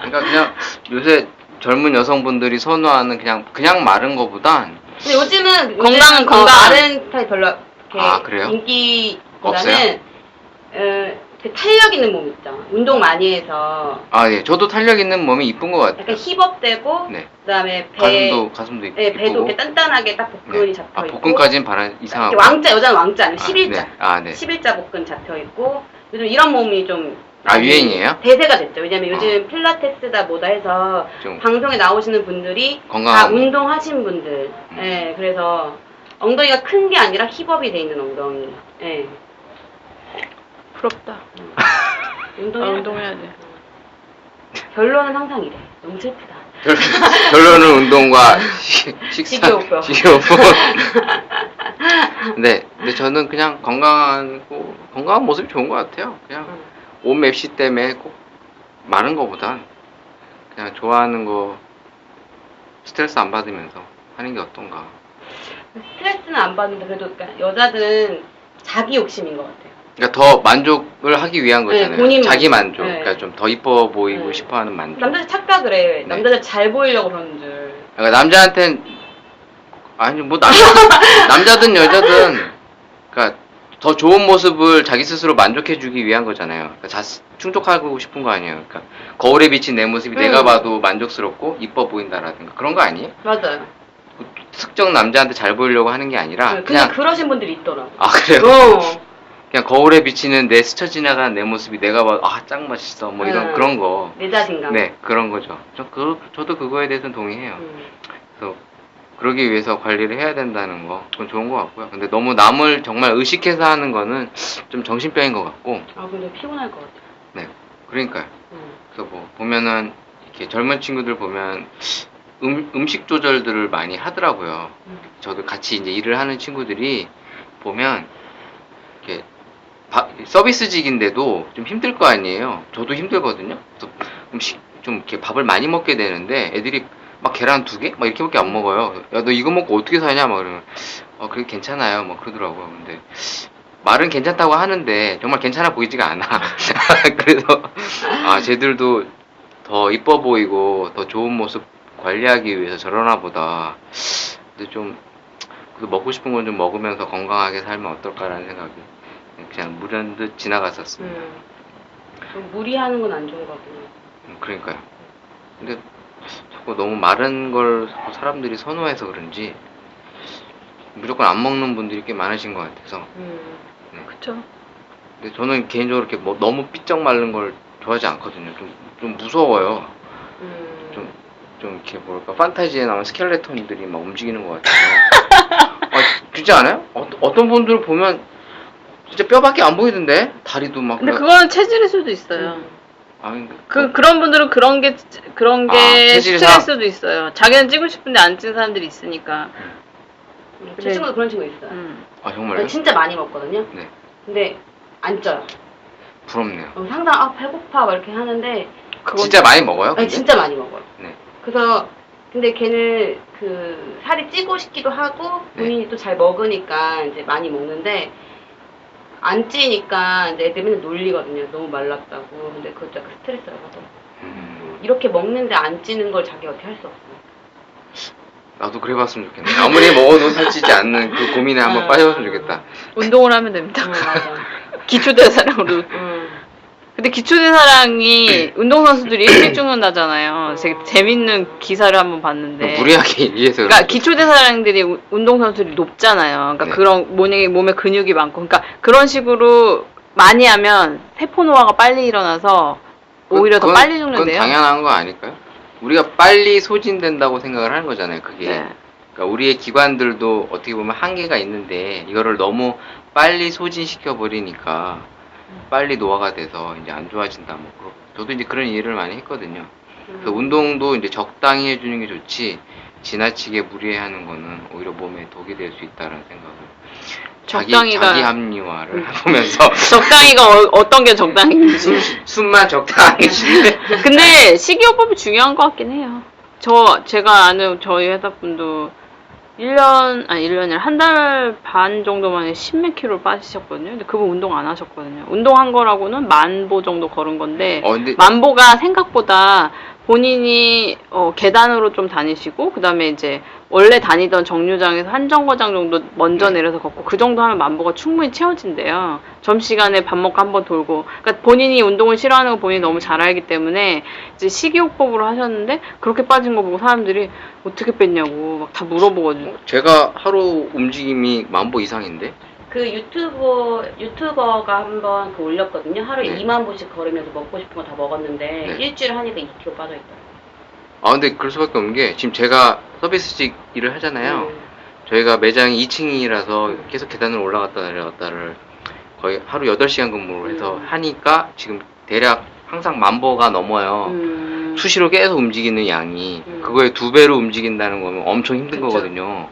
그러니까 그냥 요새 젊은 여성분들이 선호하는 그냥 마른 거보단 근데 요즘은 건강한. 마른 스타일 별로 이렇게 아, 그래요? 인기보다는 그 탄력 있는 몸 있죠. 운동 많이 해서 예 저도 탄력 있는 몸이 이쁜 것 같아요. 약간 힙업되고 네. 그다음에 가슴도 있고. 네, 배도 이렇게 단단하게 딱 복근이 잡혀 있고. 복근까지는 이상하고. 이렇게 왕자 여자는 왕자 아니면 11자. 네. 11자 복근 잡혀 있고 요즘 이런 몸이 좀 유행이에요? 대세가 됐죠. 왜냐면 요즘 필라테스다 뭐다 해서 좀 방송에 나오시는 분들이 다 건강한 운동하신 분들. 예, 그래서 엉덩이가 큰 게 아니라 힙업이 돼 있는 엉덩이. 예. 부럽다. 운동해야 돼. 결론은 항상 이래. 너무 슬프다. 결론은 운동과 식사, 식이요법. 식이요법. 네, 근데 저는 그냥 건강한 모습이 좋은 것 같아요. 그냥 옷 맵시 때문에 꼭 마른 거보단 그냥 좋아하는 거 스트레스 안 받으면서 하는 게 어떤가. 스트레스는 안 받는데 그래도 그러니까 여자들은 자기 욕심인 것 같아요. 그러니까 더 만족을 하기 위한 거잖아요. 본인 자기 만족. 네. 그러니까 좀 더 이뻐 보이고 네. 싶어하는 만족. 남자들 착각을 해. 네. 남자들 잘 보이려고 그러는 줄. 그러니까 남자한텐 아니 뭐 남자든 여자든 그러니까 더 좋은 모습을 자기 스스로 만족해주기 위한 거잖아요. 그러니까 충족하고 싶은 거 아니에요. 그러니까 거울에 비친 내 모습이 내가 봐도 만족스럽고 이뻐 보인다라든가 그런 거 아니에요? 맞아요. 특정 남자한테 잘 보이려고 하는 게 아니라 근데 그냥 그러신 분들이 있더라고. 아 그래요? 어. 그냥 거울에 비치는 내 스쳐 지나가는 내 모습이 내가 봐도 짱 멋있어 뭐 이런 그런 거. 내 자신감. 네 그런 거죠. 저도 그거에 대해서는 동의해요. 그래서 그러기 위해서 관리를 해야 된다는 거 그건 좋은 것 같고요. 근데 너무 남을 정말 의식해서 하는 거는 좀 정신병인 것 같고. 아 근데 피곤할 것 같아. 네 그러니까요. 그래서 뭐 보면은 이렇게 젊은 친구들 보면 음식 조절들을 많이 하더라고요. 저도 같이 이제 일을 하는 친구들이 보면 이렇게 서비스직인데도 좀 힘들 거 아니에요. 저도 힘들거든요. 그래서 좀 이렇게 밥을 많이 먹게 되는데 애들이 막 계란 2개? 막 이렇게밖에 안 먹어요. 야, 너 이거 먹고 어떻게 사냐? 막 그러면 그게 괜찮아요. 막 그러더라고요. 근데 말은 괜찮다고 하는데 정말 괜찮아 보이지가 않아. 그래서 쟤들도 더 이뻐 보이고 더 좋은 모습 관리하기 위해서 저러나 보다. 근데 좀 먹고 싶은 건 좀 먹으면서 건강하게 살면 어떨까라는 생각이 그냥 무련듯 지나갔었습니다. 좀 무리하는 건 안 좋은 거군요. 그러니까요. 근데 자꾸 너무 마른 걸 사람들이 선호해서 그런지 무조건 안 먹는 분들이 꽤 많으신 것 같아서. 네. 그쵸. 근데 저는 개인적으로 이렇게 뭐 너무 삐쩍 마른 걸 좋아하지 않거든요. 좀 무서워요. 좀 이렇게 뭐랄까 판타지에 나오는 스켈레톤들이 막 움직이는 것 같아요. 그렇지 않아요? 어떤 분들 보면 진짜 뼈밖에 안 보이던데 다리도 막. 근데 그거는 체질일 수도 있어요. 그런 분들은 그런 게 체질상? 스트레스도 있어요. 자기는 찍고 싶은데 안 찍는 사람들이 있으니까. 제 친구도 그런 친구 있어요. 정말요? 진짜 많이 먹거든요. 네. 근데 안 쪄요. 부럽네요. 항상 배고파 막 이렇게 하는데. 진짜 많이 먹어요? 아니, 진짜 많이 먹어요. 네. 그래서 근데 걔는 살이 찌고 싶기도 하고 본인이 또 잘 먹으니까 이제 많이 먹는데 안 찌니까 이제 애들 맨날 놀리거든요. 너무 말랐다고. 근데 그것도 약간 스트레스라고 하더라고요. 이렇게 먹는데 안 찌는 걸 자기가 어떻게 할 수 없어. 나도 그래봤으면 좋겠네. 아무리 먹어도 살찌지 않는 그 고민에 한번 빠져봤으면 좋겠다. 운동을 하면 됩니다. 맞아. 기초대사량으로. 근데 기초대사량이 운동선수들이 일찍 죽는다잖아요. 되게 재밌는 기사를 한번 봤는데. 무리하게 이해해서. 그러니까 기초대사량들이 운동선수들이 높잖아요. 그러니까 그런 몸에 근육이 많고. 그러니까 그런 식으로 많이 하면 세포노화가 빨리 일어나서 오히려 더 빨리 죽는데요. 그건 당연한 거 아닐까요? 우리가 빨리 소진된다고 생각을 하는 거잖아요. 그게. 네. 그러니까 우리의 기관들도 어떻게 보면 한계가 있는데 이거를 너무 빨리 소진시켜 버리니까 빨리 노화가 돼서 이제 안 좋아진다. 저도 이제 그런 이해를 많이 했거든요. 그래서 운동도 이제 적당히 해주는 게 좋지 지나치게 무리하는 거는 오히려 몸에 독이 될 수 있다는 생각을. 자기 합리화를 해보면서. 적당히가 어떤 게 적당hin지. 숨만 적당히 쉬는데. 근데 식이요법이 중요한 것 같긴 해요. 제가 아는 저희 회사분도 1년이 한 달 반 정도 만에 10몇 킬로를 빠지셨거든요. 근데 그분 운동 안 하셨거든요. 운동한 거라고는 10,000보 정도 걸은 건데, 근데 10,000보가 생각보다 본인이 계단으로 좀 다니시고, 그 다음에 이제 원래 다니던 정류장에서 한 정거장 정도 먼저 내려서 걷고, 그 정도 하면 10,000보가 충분히 채워진대요. 점심시간에 밥 먹고 한번 돌고. 그러니까 본인이 운동을 싫어하는 거 본인이 너무 잘 알기 때문에 이제 식이요법으로 하셨는데 그렇게 빠진 거 보고 사람들이 어떻게 뺐냐고 막 다 물어보거든요. 제가 하루 움직임이 10,000보 이상인데? 그 유튜버가 한번 올렸거든요. 하루에 네. 20,000보씩 걸으면서 먹고 싶은 거 다 먹었는데 네. 일주일 하니까 2kg 빠져있더라고요. 근데 그럴 수밖에 없는 게 지금 제가 서비스직 일을 하잖아요. 저희가 매장이 2층이라서 계속 계단을 올라갔다 내려갔다를 거의 하루 8시간 근무를 해서 하니까 지금 대략 항상 10,000보가 넘어요. 수시로 계속 움직이는 양이 그거에 2배로 움직인다는 거면 엄청 힘든 거거든요.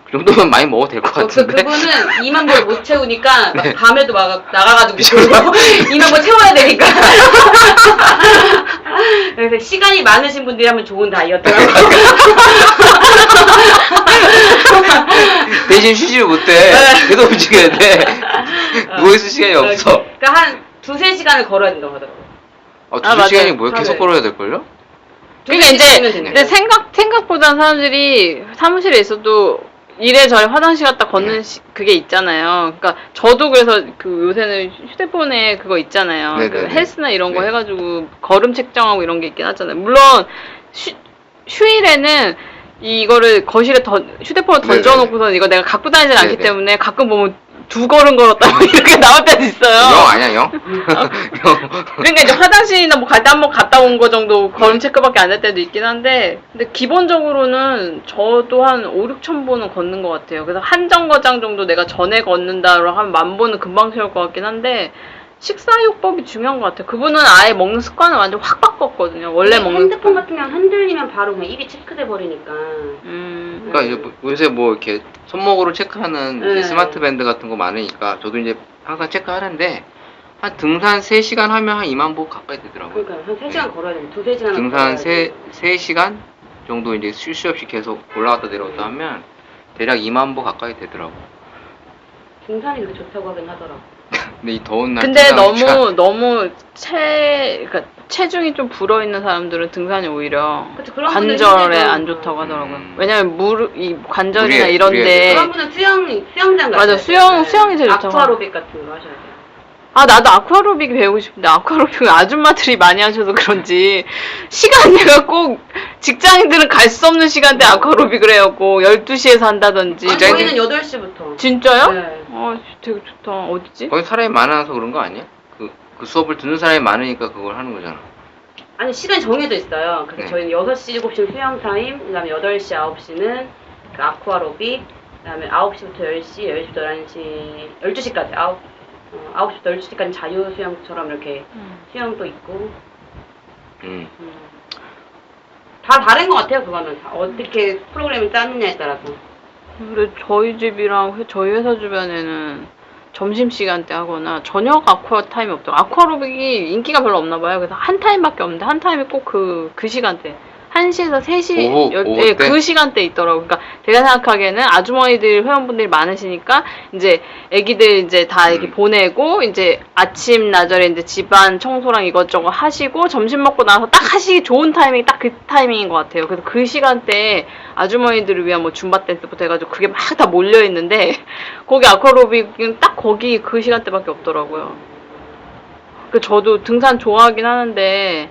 그 정도면 많이 먹어도 될 것 같은데. 그분은 20,000보를 못 채우니까 막 네. 밤에도 막 나가가지고 20,000보 채워야 되니까. 그래서 시간이 많으신 분들이 하면 좋은 다이어트라고. 당신 쉬지를 못해. 계속 움직여야 돼. 누워있을 시간이 없어. 그러니까 한 2-3시간을 걸어야 된다고 하더라고요. 두세 맞아요. 시간이 뭐야? 계속 네. 걸어야 될걸요? 그러니까 이제 시간이면 되네. 근데 생각보다 사람들이 사무실에 있어도 이래저래 화장실 갔다 걷는 그게 있잖아요. 그러니까 저도 그래서 그 요새는 휴대폰에 그거 있잖아요. 네네네. 그 헬스나 이런 거 네. 해가지고 걸음 책정하고 이런 게 있긴 하잖아요. 물론 휴일에는 이거를 거실에 휴대폰을 네네. 던져놓고서 이거 내가 갖고 다니진 않기 네네. 때문에 가끔 보면 2걸음 걸었다 뭐 이렇게 나올 때도 있어요. 영 아니야, 영? 그러니까 이제 화장실이나 뭐 갈 때 한 번 갔다 온 거 정도 걸음 체크밖에 안 될 때도 있긴 한데, 근데 기본적으로는 저도 한 5-6천 보는 걷는 것 같아요. 그래서 한 정거장 정도 내가 전에 걷는다로 한 10,000보는 금방 채울 것 같긴 한데, 식사요법이 중요한 것 같아요. 그분은 아예 먹는 습관을 완전 확 바꿨거든요. 원래 먹는 핸드폰 습관. 같은 경우는 흔들리면 바로 그냥 입이 체크돼 버리니까. 그러니까 이제 요새 뭐 이렇게 손목으로 체크하는 이제 네. 스마트 밴드 같은 거 많으니까 저도 이제 항상 체크하는데 한 등산 3시간 하면 한 20,000보 가까이 되더라고요. 그러니까 한 3시간 걸어야 돼. 2-3시간. 등산 3시간 정도 이제 쉴 새 없이 계속 올라갔다 내려갔다 하면 대략 20,000보 가까이 되더라고. 등산이 그렇게 좋다고 하긴 하더라고. 근데 이 더운 날 근데 등산하기가 너무 그러니까 체중이 좀 불어 있는 사람들은 등산이 오히려 그쵸, 그런 분은 관절에 힘들죠. 안 좋다고 하더라고요. 왜냐면 이 관절이나 무리해, 이런데 그런 분은 수영장 맞아, 가셔야 돼요. 수영이 제일 좋다고 아쿠아로빅 같은 거 하셔야 돼요. 아, 나도 아쿠아로빅 배우고 싶은데, 아쿠아로빅을 아줌마들이 많이 하셔서 그런지, 시간대가 꼭, 직장인들은 갈 수 없는 시간대 아쿠아로빅을 해갖고, 12시에서 한다든지. 아니, 직장인들- 저희는 8시부터. 진짜요? 네. 되게 좋다. 어디지? 거기 사람이 많아서 그런 거 아니야? 그 수업을 듣는 사람이 많으니까 그걸 하는 거잖아. 아니, 시간이 정해져 있어요. 그래서 네. 저희는 6시, 7시는 수영 타임, 그 다음에 8시, 9시는 그 아쿠아로빅, 그 다음에 9시부터 10시, 10시부터 11시, 12시까지, 9시부터 12시까지 자유 수영처럼 이렇게 수영도 있고, 다 다른 것 같아요, 그거는. 어떻게 프로그램을 짜느냐에 따라서. 근데 저희 집이랑 저희 회사 주변에는 점심시간 때 하거나 저녁 아쿠아 타임이 없더라고요. 아쿠아로빅이 인기가 별로 없나 봐요. 그래서 한 타임밖에 없는데 한 타임이 꼭 그 시간대. 1시에서 3시 오후 예, 때? 그 시간대 있더라고요. 그러니까 제가 생각하기에는 아주머니들 회원분들이 많으시니까 이제 애기들 이제 다 이렇게 보내고 이제 아침 나절에 이제 집안 청소랑 이것저것 하시고 점심 먹고 나서 딱 하시기 좋은 타이밍이 딱 그 타이밍인 것 같아요. 그래서 그 시간대에 아주머니들을 위한 뭐 줌바 댄스부터 해가지고 그게 막 다 몰려 있는데 거기 아쿠아로빅은 딱 거기 그 시간대밖에 없더라고요. 그 저도 등산 좋아하긴 하는데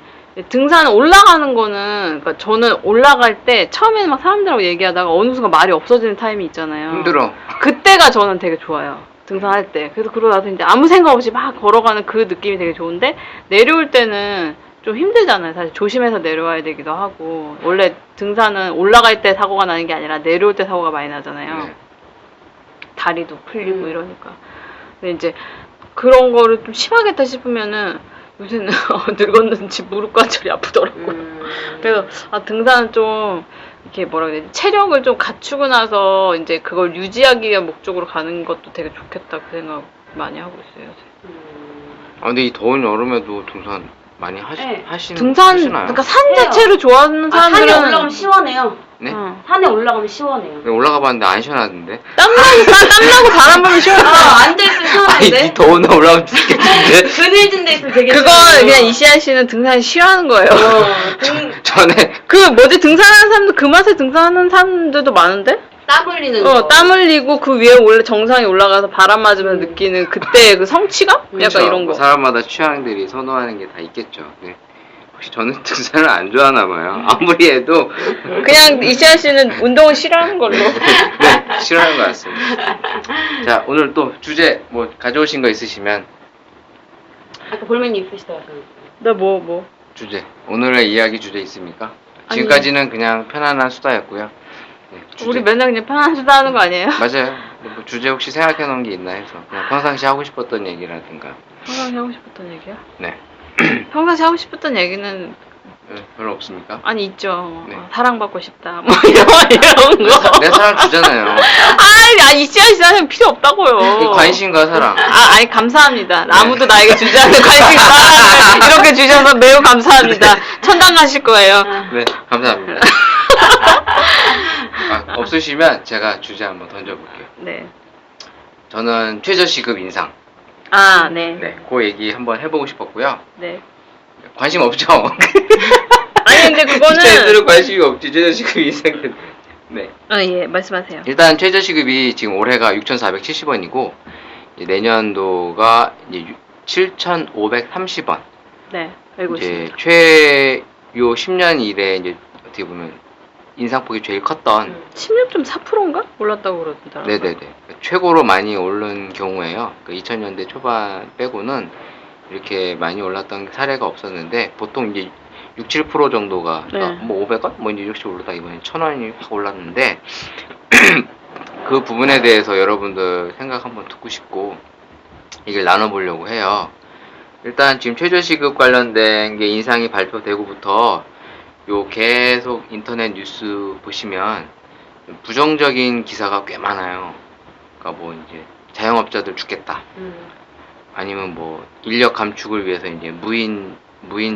등산 올라가는 거는 그러니까 저는 올라갈 때 처음에는 막 사람들하고 얘기하다가 어느 순간 말이 없어지는 타임이 있잖아요. 힘들어. 그때가 저는 되게 좋아요. 등산할 때. 그래서 그러고 나서 이제 아무 생각 없이 막 걸어가는 그 느낌이 되게 좋은데 내려올 때는 좀 힘들잖아요. 사실 조심해서 내려와야 되기도 하고 원래 등산은 올라갈 때 사고가 나는 게 아니라 내려올 때 사고가 많이 나잖아요. 네. 다리도 풀리고 이러니까. 근데 이제 그런 거를 좀 심하겠다 싶으면은 요새는 늙었는지 무릎 관절이 아프더라고. 그래서 등산은 좀 이렇게 뭐라 그래야 되지? 체력을 좀 갖추고 나서 이제 그걸 유지하기 위한 목적으로 가는 것도 되게 좋겠다 그 생각 많이 하고 있어요. 요새. 근데 이 더운 여름에도 등산 많이 네. 하시나요? 그러니까 산 해요. 자체를 좋아하는 산에 사람들은 올라가면 시원해요. 네? 산에 올라가면 시원해요. 올라가 봤는데 안 시원하던데. 땀나고 바람 불면 시원해. 앉아있으면 아니, 시원한데? 이 더운 날 올라가면 죽겠는데. 그늘진 데 있으면 되게 그건 시원해요. 그냥 이시안 씨는 등산 싫어하는 거예요. 전에 등산하는 사람도 그 맛에 등산하는 사람들도 많은데? 땀 흘리는 거. 땀 흘리고 그 위에 원래 정상에 올라가서 바람 맞으면서 느끼는 그때 그 성취감? 약간 이런 거. 사람마다 취향들이 선호하는 게 다 있겠죠. 네. 혹시 저는 등산을 안 좋아하나 봐요. 아무리 해도 그냥 이시안 씨는 운동을 싫어하는 걸로. 네, 싫어하는 것 같습니다. 자, 오늘 또 주제 뭐 가져오신 거 있으시면 아까 볼메님 있으시다고 하셨는데. 나 뭐. 주제 오늘의 이야기 주제 있습니까? 아니. 지금까지는 그냥 편안한 수다였고요. 네, 주제. 우리 맨날 그냥 편한 수다 하는 거 아니에요? 맞아요. 뭐 주제 혹시 생각해 놓은 게 있나 해서 그냥 평상시 하고 싶었던 얘기라든가. 평상시 하고 싶었던 얘기야? 네. 평상시 하고 싶었던 얘기는 네, 별로 없습니까? 아니 있죠. 네. 사랑받고 싶다. 뭐 이런 거. 내 사랑 주잖아요. 아니 이시안 씨 사랑 필요 없다고요. 이 관심과 사랑. 아니 감사합니다. 아무도 나에게 주지 않는 관심 사랑을 이렇게 주셔서 매우 감사합니다. 천당 가실 거예요. 네, 감사합니다. 없으시면 제가 주제 한번 던져볼게요. 네. 저는 최저시급 인상. 아, 네. 네, 그 얘기 한번 해보고 싶었고요. 네. 관심 없죠? 아니, 근데 그거는. 진짜로 관심이 없지, 최저시급 인상. 네. 아, 예, 말씀하세요. 일단 최저시급이 지금 올해가 6,470원이고, 내년도가 이제 7,530원. 네, 알고 이제 있습니다. 요 10년 이래 이제 어떻게 보면 인상폭이 제일 컸던 16.4%인가? 올랐다고 그러더라고요. 네네네 최고로 많이 오른 경우에요. 2000년대 초반 빼고는 이렇게 많이 올랐던 사례가 없었는데 보통 이제 6, 7% 정도가 그러니까 네. 뭐 500원 뭐 이제 이렇게 오르다 이번에 1000원이 확 올랐는데 그 부분에 대해서 여러분들 생각 한번 듣고 싶고 얘기를 나눠보려고 해요. 일단 지금 최저시급 관련된 게 인상이 발표되고부터 요 계속 인터넷 뉴스 보시면 부정적인 기사가 꽤 많아요. 그러니까 뭐 이제 자영업자들 죽겠다. 아니면 뭐 인력 감축을 위해서 이제 무인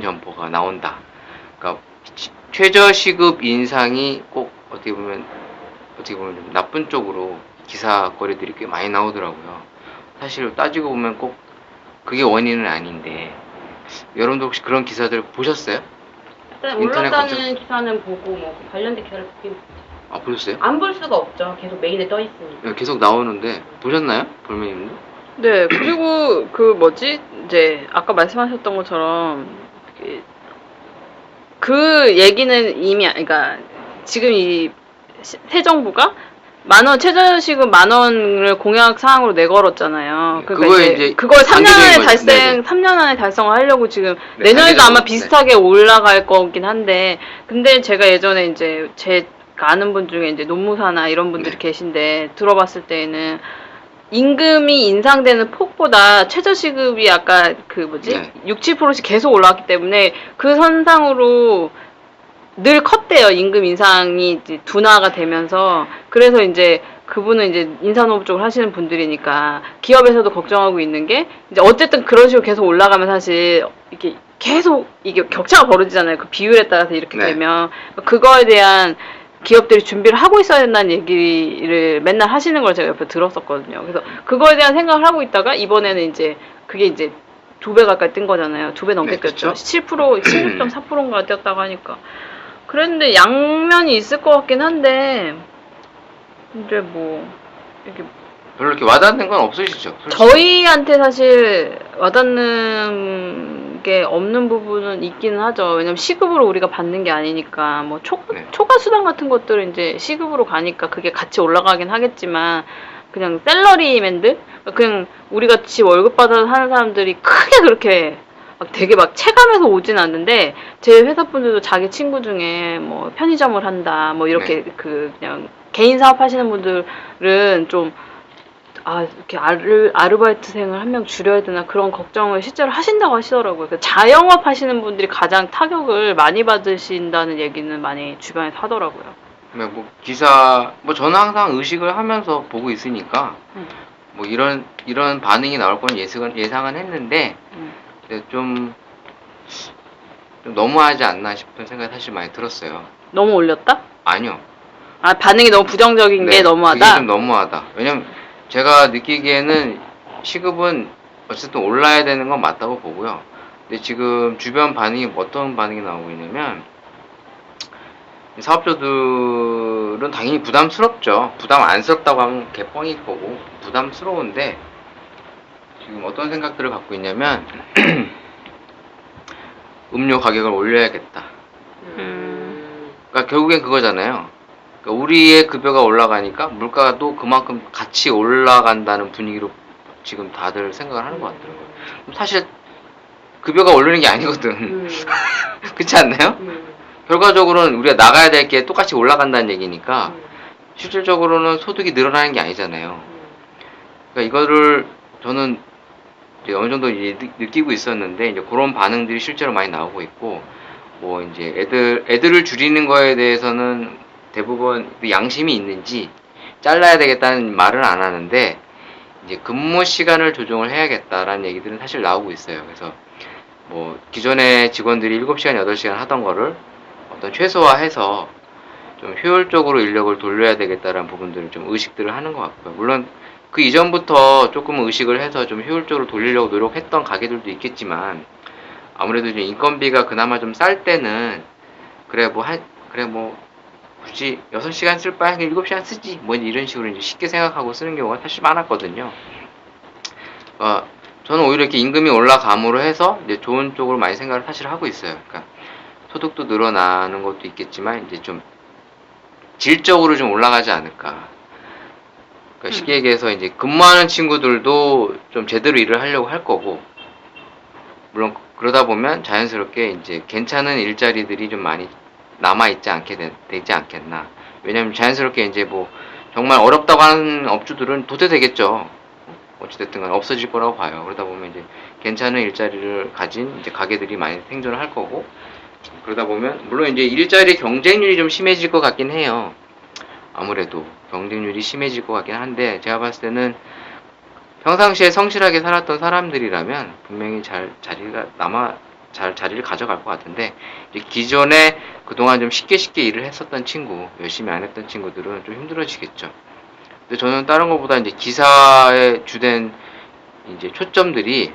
점포가 나온다. 그러니까 최저시급 인상이 꼭 어떻게 보면 좀 나쁜 쪽으로 기사거리들이 꽤 많이 나오더라고요. 사실 따지고 보면 꼭 그게 원인은 아닌데 여러분들 혹시 그런 기사들 보셨어요? 일단 인터넷 올랐다는 기사는 보고 뭐 관련된 기사를 보긴 아 보셨어요? 안 볼 수가 없죠. 계속 메인에 떠 있으니까. 계속 나오는데 보셨나요? 볼메님도? 네, 그리고 그 뭐지? 이제 아까 말씀하셨던 것처럼 그 얘기는 이미 그러니까 지금 이 새 정부가 최저시급 10,000원을 공약 사항으로 내걸었잖아요. 그러니까 그거에 이제 이제 그걸 3년 안에 단계적인 거죠. 네네. 3년 안에 달성을 하려고 지금 네, 내년에도 단계적으로. 아마 비슷하게 올라갈 거긴 한데, 근데 제가 예전에 이제 제 아는 분 중에 이제 노무사나 이런 분들이 네. 계신데 들어봤을 때에는 임금이 인상되는 폭보다 최저시급이 아까 그 뭐지? 네. 6, 7%씩 계속 올라왔기 때문에 그 선상으로 늘 컸대요. 임금 인상이 이제 둔화가 되면서. 그래서 이제 그분은 이제 인사노무 쪽을 하시는 분들이니까 기업에서도 걱정하고 있는 게 이제 어쨌든 그런 식으로 계속 올라가면 사실 이게 계속 이게 격차가 벌어지잖아요. 그 비율에 따라서 이렇게 네. 되면 그거에 대한 기업들이 준비를 하고 있어야 된다는 얘기를 맨날 하시는 걸 제가 옆에 들었었거든요. 그래서 그거에 대한 생각을 하고 있다가 이번에는 이제 그게 이제 2배 가까이 뜬 거잖아요. 2배 넘게 네, 떴죠. 그쵸? 16.4%인가 뛰었다고 하니까. 그랬는데 양면이 있을 것 같긴 한데 이제 뭐 이렇게 별로 이렇게 와닿는 건 없으시죠? 솔직히? 저희한테 사실 와닿는 게 없는 부분은 있기는 하죠. 왜냐면 시급으로 우리가 받는 게 아니니까 뭐 네. 초과 수당 같은 것들은 이제 시급으로 가니까 그게 같이 올라가긴 하겠지만 그냥 셀러리맨들 그냥 우리 같이 월급 받아서 하는 사람들이 크게 그렇게 막 되게 막 체감해서 오진 않는데 제 회사 분들도 자기 친구 중에 뭐 편의점을 한다 뭐 이렇게 그 그냥 개인 사업 하시는 분들은 좀 이렇게 아르바이트생을 한 명 줄여야 되나 그런 걱정을 실제로 하신다고 하시더라고요. 그러니까 자영업 하시는 분들이 가장 타격을 많이 받으신다는 얘기는 많이 주변에서 하더라고요. 뭐 기사 뭐 저는 항상 의식을 하면서 보고 있으니까 뭐 이런 반응이 나올 건 예상은 했는데 근데 좀 너무하지 않나 싶은 생각이 사실 많이 들었어요. 너무 올렸다? 아니요. 반응이 너무 부정적인 게 너무하다? 그게 좀 너무하다. 왜냐면 제가 느끼기에는 시급은 어쨌든 올라야 되는 건 맞다고 보고요. 근데 지금 주변 반응이 어떤 반응이 나오고 있냐면 사업자들은 당연히 부담스럽죠. 부담 안스럽다고 하면 개뻥일 거고 부담스러운데 지금 어떤 생각들을 갖고 있냐면 음료 가격을 올려야겠다. 그러니까 결국엔 그거잖아요. 그러니까 우리의 급여가 올라가니까 물가도 그만큼 같이 올라간다는 분위기로 지금 다들 생각을 하는 것 같더라고요. 사실 급여가 오르는 게 아니거든. 그렇지 않나요? 결과적으로는 우리가 나가야 될 게 똑같이 올라간다는 얘기니까 실질적으로는 소득이 늘어나는 게 아니잖아요. 그러니까 이거를 저는 이제 어느 정도 이제 느끼고 있었는데 이제 그런 반응들이 실제로 많이 나오고 있고 뭐 이제 애들을 줄이는 거에 대해서는 대부분 양심이 있는지 잘라야 되겠다는 말은 안 하는데 이제 근무 시간을 조정을 해야겠다라는 얘기들은 사실 나오고 있어요. 그래서 뭐 기존에 직원들이 7시간, 8시간 하던 거를 어떤 최소화해서 좀 효율적으로 인력을 돌려야 되겠다라는 부분들을 좀 의식들을 하는 것 같고요. 물론 그 이전부터 조금 의식을 해서 좀 효율적으로 돌리려고 노력했던 가게들도 있겠지만 아무래도 이제 인건비가 그나마 좀 쌀 때는 그래 뭐 굳이 6시간 쓸 바에 7시간 쓰지 뭐 이런 식으로 이제 쉽게 생각하고 쓰는 경우가 사실 많았거든요. 저는 오히려 이렇게 임금이 올라감으로 해서 이제 좋은 쪽으로 많이 생각을 사실 하고 있어요. 그러니까 소득도 늘어나는 것도 있겠지만 이제 좀 질적으로 좀 올라가지 않을까. 그러니까 쉽게 얘기해서 이제 근무하는 친구들도 좀 제대로 일을 하려고 할 거고, 물론 그러다 보면 자연스럽게 이제 괜찮은 일자리들이 좀 많이 남아있지 않게 되지 않겠나. 왜냐면 자연스럽게 이제 뭐 정말 어렵다고 하는 업주들은 도태되겠죠. 어찌됐든 간 없어질 거라고 봐요. 그러다 보면 이제 괜찮은 일자리를 가진 이제 가게들이 많이 생존을 할 거고, 그러다 보면 물론 이제 일자리 경쟁률이 좀 심해질 것 같긴 해요. 아무래도 경쟁률이 심해질 것 같긴 한데 제가 봤을 때는 평상시에 성실하게 살았던 사람들이라면 분명히 잘 자리를 가져갈 것 같은데, 이제 기존에 그동안 좀 쉽게 일을 했었던 친구, 열심히 안 했던 친구들은 좀 힘들어지겠죠. 근데 저는 다른 것보다 이제 기사의 주된 이제 초점들이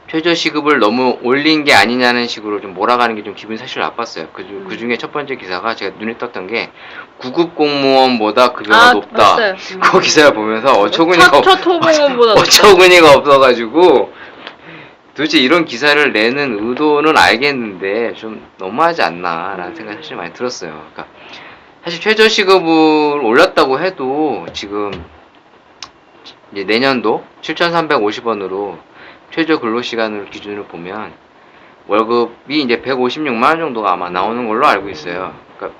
최저시급을 너무 올린 게 아니냐는 식으로 좀 몰아가는 게 좀 기분이 사실 나빴어요. 그 중에 첫 번째 기사가 제가 눈에 떴던 게 9급 공무원보다 급여가 높다. 봤어요. 그 기사를 보면서 어처구니가 첫 호봉원보다 어처구니가 없어가지고 도대체 이런 기사를 내는 의도는 알겠는데 좀 너무하지 않나라는 생각이 사실 많이 들었어요. 그러니까 사실 최저시급을 올렸다고 해도 지금 이제 내년도 7,350원으로 최저 근로시간을 기준으로 보면 월급이 이제 156만원 정도가 아마 나오는 걸로 알고 있어요. 그러니까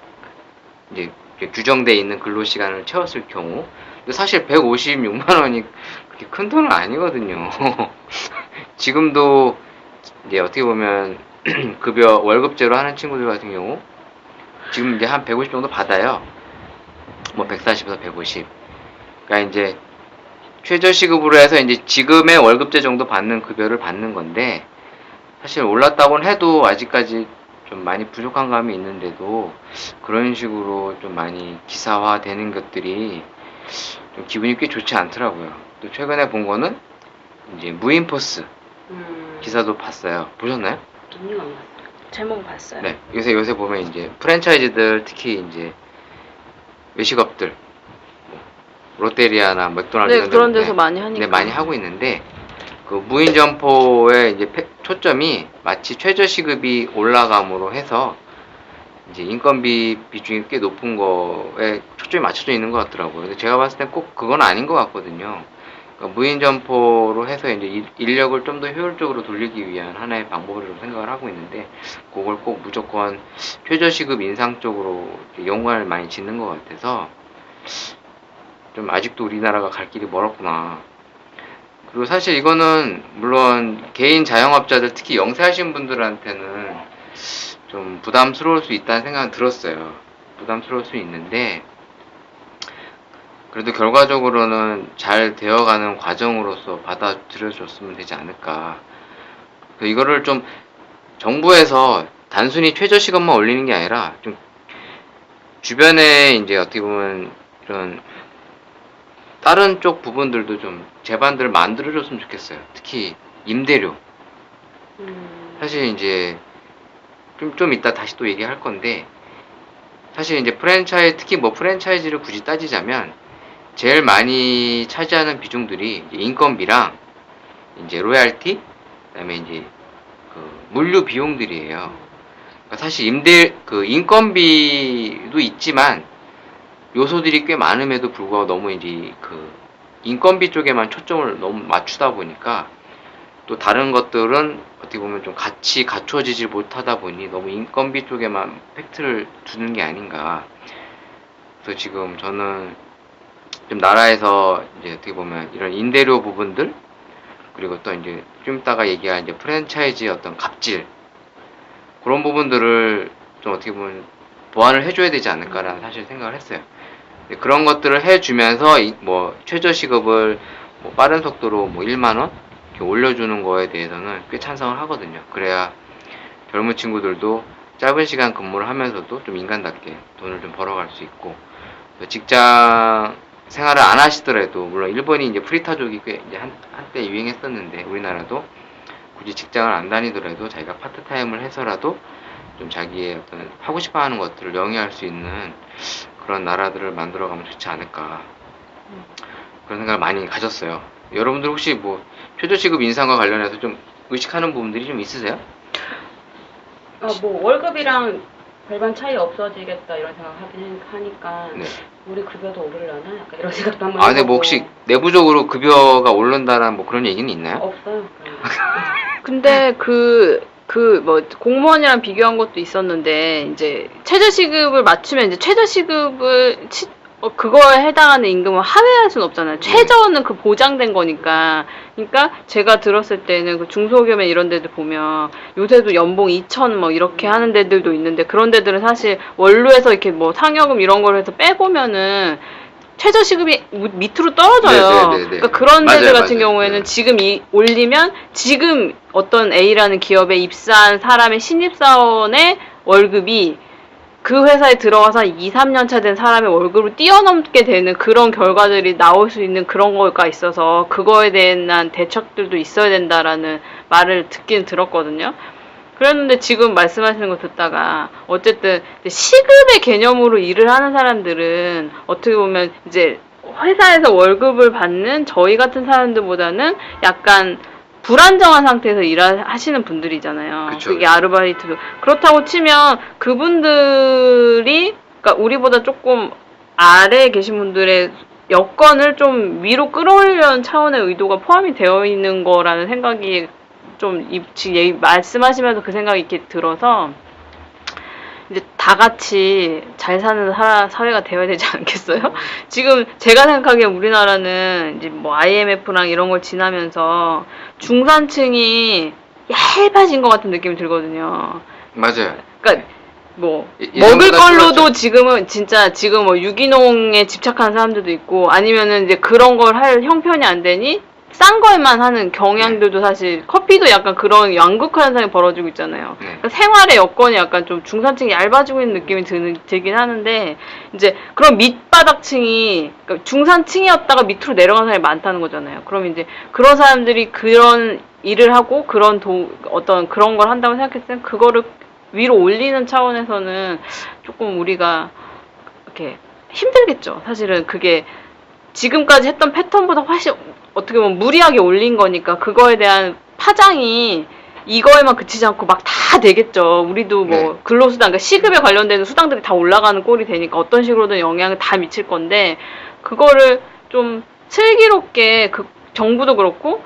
이제 규정되어 있는 근로시간을 채웠을 경우. 근데 사실 156만원이 그렇게 큰 돈은 아니거든요. 지금도 이제 어떻게 보면 급여 월급제로 하는 친구들 같은 경우 지금 이제 한 150 정도 받아요. 뭐 140에서 150. 그러니까 이제 최저시급으로 해서 이제 지금의 월급제 정도 받는 급여를 받는 건데, 사실 올랐다고는 해도 아직까지 좀 많이 부족한 감이 있는데도 그런 식으로 좀 많이 기사화 되는 것들이 좀 기분이 꽤 좋지 않더라고요. 또 최근에 본 거는 이제 무인포스 기사도 봤어요. 보셨나요? 제목 봤어요. 네. 요새 보면 이제 프랜차이즈들, 특히 이제 외식업들, 롯데리아나 맥도날드 네, 그런 데서 많이 하니까. 네, 많이 하고 있는데, 그 무인 점포의 이제 초점이 마치 최저시급이 올라감으로 해서 이제 인건비 비중이 꽤 높은 거에 초점이 맞춰져 있는 것 같더라고요. 근데 제가 봤을 땐 꼭 그건 아닌 것 같거든요. 그러니까 무인 점포로 해서 이제 인력을 좀 더 효율적으로 돌리기 위한 하나의 방법으로 생각을 하고 있는데, 그걸 꼭 무조건 최저시급 인상 쪽으로 연관을 많이 짓는 것 같아서 좀 아직도 우리나라가 갈 길이 멀었구나. 그리고 사실 이거는 물론 개인 자영업자들, 특히 영세하신 분들한테는 좀 부담스러울 수 있다는 생각은 들었어요. 부담스러울 수 있는데 그래도 결과적으로는 잘 되어가는 과정으로서 받아들여줬으면 되지 않을까. 이거를 좀 정부에서 단순히 최저시급만 올리는 게 아니라 좀 주변에 이제 어떻게 보면 이런 다른 쪽 부분들도 좀 제반들 만들어줬으면 좋겠어요. 특히 임대료. 사실 이제 좀 이따 다시 또 얘기할 건데, 사실 이제 특히 뭐 프랜차이즈를 굳이 따지자면 제일 많이 차지하는 비중들이 이제 인건비랑 이제 로얄티, 그다음에 이제 그 물류 비용들이에요. 그러니까 사실 인건비도 있지만 요소들이 꽤 많음에도 불구하고 너무 이제 그 인건비 쪽에만 초점을 너무 맞추다 보니까 또 다른 것들은 어떻게 보면 좀 같이 갖춰지지 못하다 보니 너무 인건비 쪽에만 팩트를 두는 게 아닌가. 그래서 지금 저는 좀 나라에서 이제 어떻게 보면 이런 임대료 부분들, 그리고 또 이제 좀 이따가 얘기할 이제 프랜차이즈의 어떤 갑질, 그런 부분들을 좀 어떻게 보면 보완을 해줘야 되지 않을까라는 사실 생각을 했어요. 그런 것들을 해주면서 뭐 최저시급을 뭐 빠른 속도로 뭐 1만원 이렇게 올려주는 거에 대해서는 꽤 찬성을 하거든요. 그래야 젊은 친구들도 짧은 시간 근무를 하면서도 좀 인간답게 돈을 좀 벌어갈 수 있고, 직장 생활을 안 하시더라도, 물론 일본이 이제 프리타족이 꽤 이제 한때 유행했었는데, 우리나라도 굳이 직장을 안 다니더라도 자기가 파트타임을 해서라도 좀 자기의 어떤 하고 싶어 하는 것들을 영위할 수 있는 그런 나라들을 만들어가면 좋지 않을까. 그런 생각을 많이 가졌어요. 여러분들 혹시 뭐 최저시급 인상과 관련해서 좀 의식하는 부분들이 좀 있으세요? 뭐 월급이랑 별반 차이 없어지겠다 이런 생각 하니까 네. 우리 급여도 오르려나? 약간 이런 생각도 한번 근데 뭐 혹시 내부적으로 급여가 오른다는 뭐 그런 얘기는 있나요? 없어요. 근데 뭐 공무원이랑 비교한 것도 있었는데 이제 최저시급을 맞추면 이제 최저시급을 그거에 해당하는 임금을 하회할 수는 없잖아요. 최저는 그 보장된 거니까. 그러니까 제가 들었을 때는 그 중소기업에 이런 데들 보면 요새도 연봉 2천 뭐 이렇게 하는 데들도 있는데 그런 데들은 사실 원로에서 이렇게 뭐 상여금 이런 걸 해서 빼보면은 최저시급이 밑으로 떨어져요. 그러니까 그런 데들 같은 경우에는 지금 올리면 지금 어떤 A라는 기업에 입사한 사람의 신입사원의 월급이 그 회사에 들어가서 2, 3년 차 된 사람의 월급을 뛰어넘게 되는 그런 결과들이 나올 수 있는 그런 거가 있어서 그거에 대한 대책들도 있어야 된다라는 말을 듣긴 들었거든요. 그랬는데 지금 말씀하시는 거 듣다가 어쨌든 시급의 개념으로 일을 하는 사람들은 어떻게 보면 이제 회사에서 월급을 받는 저희 같은 사람들보다는 약간 불안정한 상태에서 일하시는 분들이잖아요. 그쵸, 그게 그쵸. 아르바이트도. 그렇다고 치면 그분들이, 그러니까 우리보다 조금 아래에 계신 분들의 여건을 좀 위로 끌어올리려는 차원의 의도가 포함이 되어 있는 거라는 생각이 좀 지금 말씀하시면서 그 생각이 이렇게 들어서 이제 다 같이 잘 사는 사회가 되어야 되지 않겠어요? 지금 제가 생각하기에 우리나라는 이제 뭐 IMF랑 이런 걸 지나면서 중산층이 얇아진 것 같은 느낌이 들거든요. 맞아요. 그러니까 뭐 예전보다 먹을 걸로도 줄었죠. 지금은 진짜 지금 뭐 유기농에 집착하는 사람들도 있고 아니면은 이제 그런 걸 할 형편이 안 되니 싼 거에만 하는 경향들도 사실 커피도 약간 그런 양극화 현상이 벌어지고 있잖아요. 네. 그러니까 생활의 여건이 약간 좀 중산층이 얇아지고 있는 느낌이 들긴 하는데 이제 그런 밑바닥층이 그러니까 중산층이었다가 밑으로 내려가는 사람이 많다는 거잖아요. 그럼 이제 그런 사람들이 그런 일을 하고 그런 어떤 그런 걸 한다고 생각했을 때 그거를 위로 올리는 차원에서는 조금 우리가 이렇게 힘들겠죠. 사실은 그게 지금까지 했던 패턴보다 훨씬 어떻게 보면 무리하게 올린 거니까 그거에 대한 파장이 이거에만 그치지 않고 막 다 되겠죠. 우리도 뭐 네. 근로수당, 그러니까 시급에 관련되는 수당들이 다 올라가는 꼴이 되니까 어떤 식으로든 영향을 다 미칠 건데 그거를 좀 슬기롭게 정부도 그렇고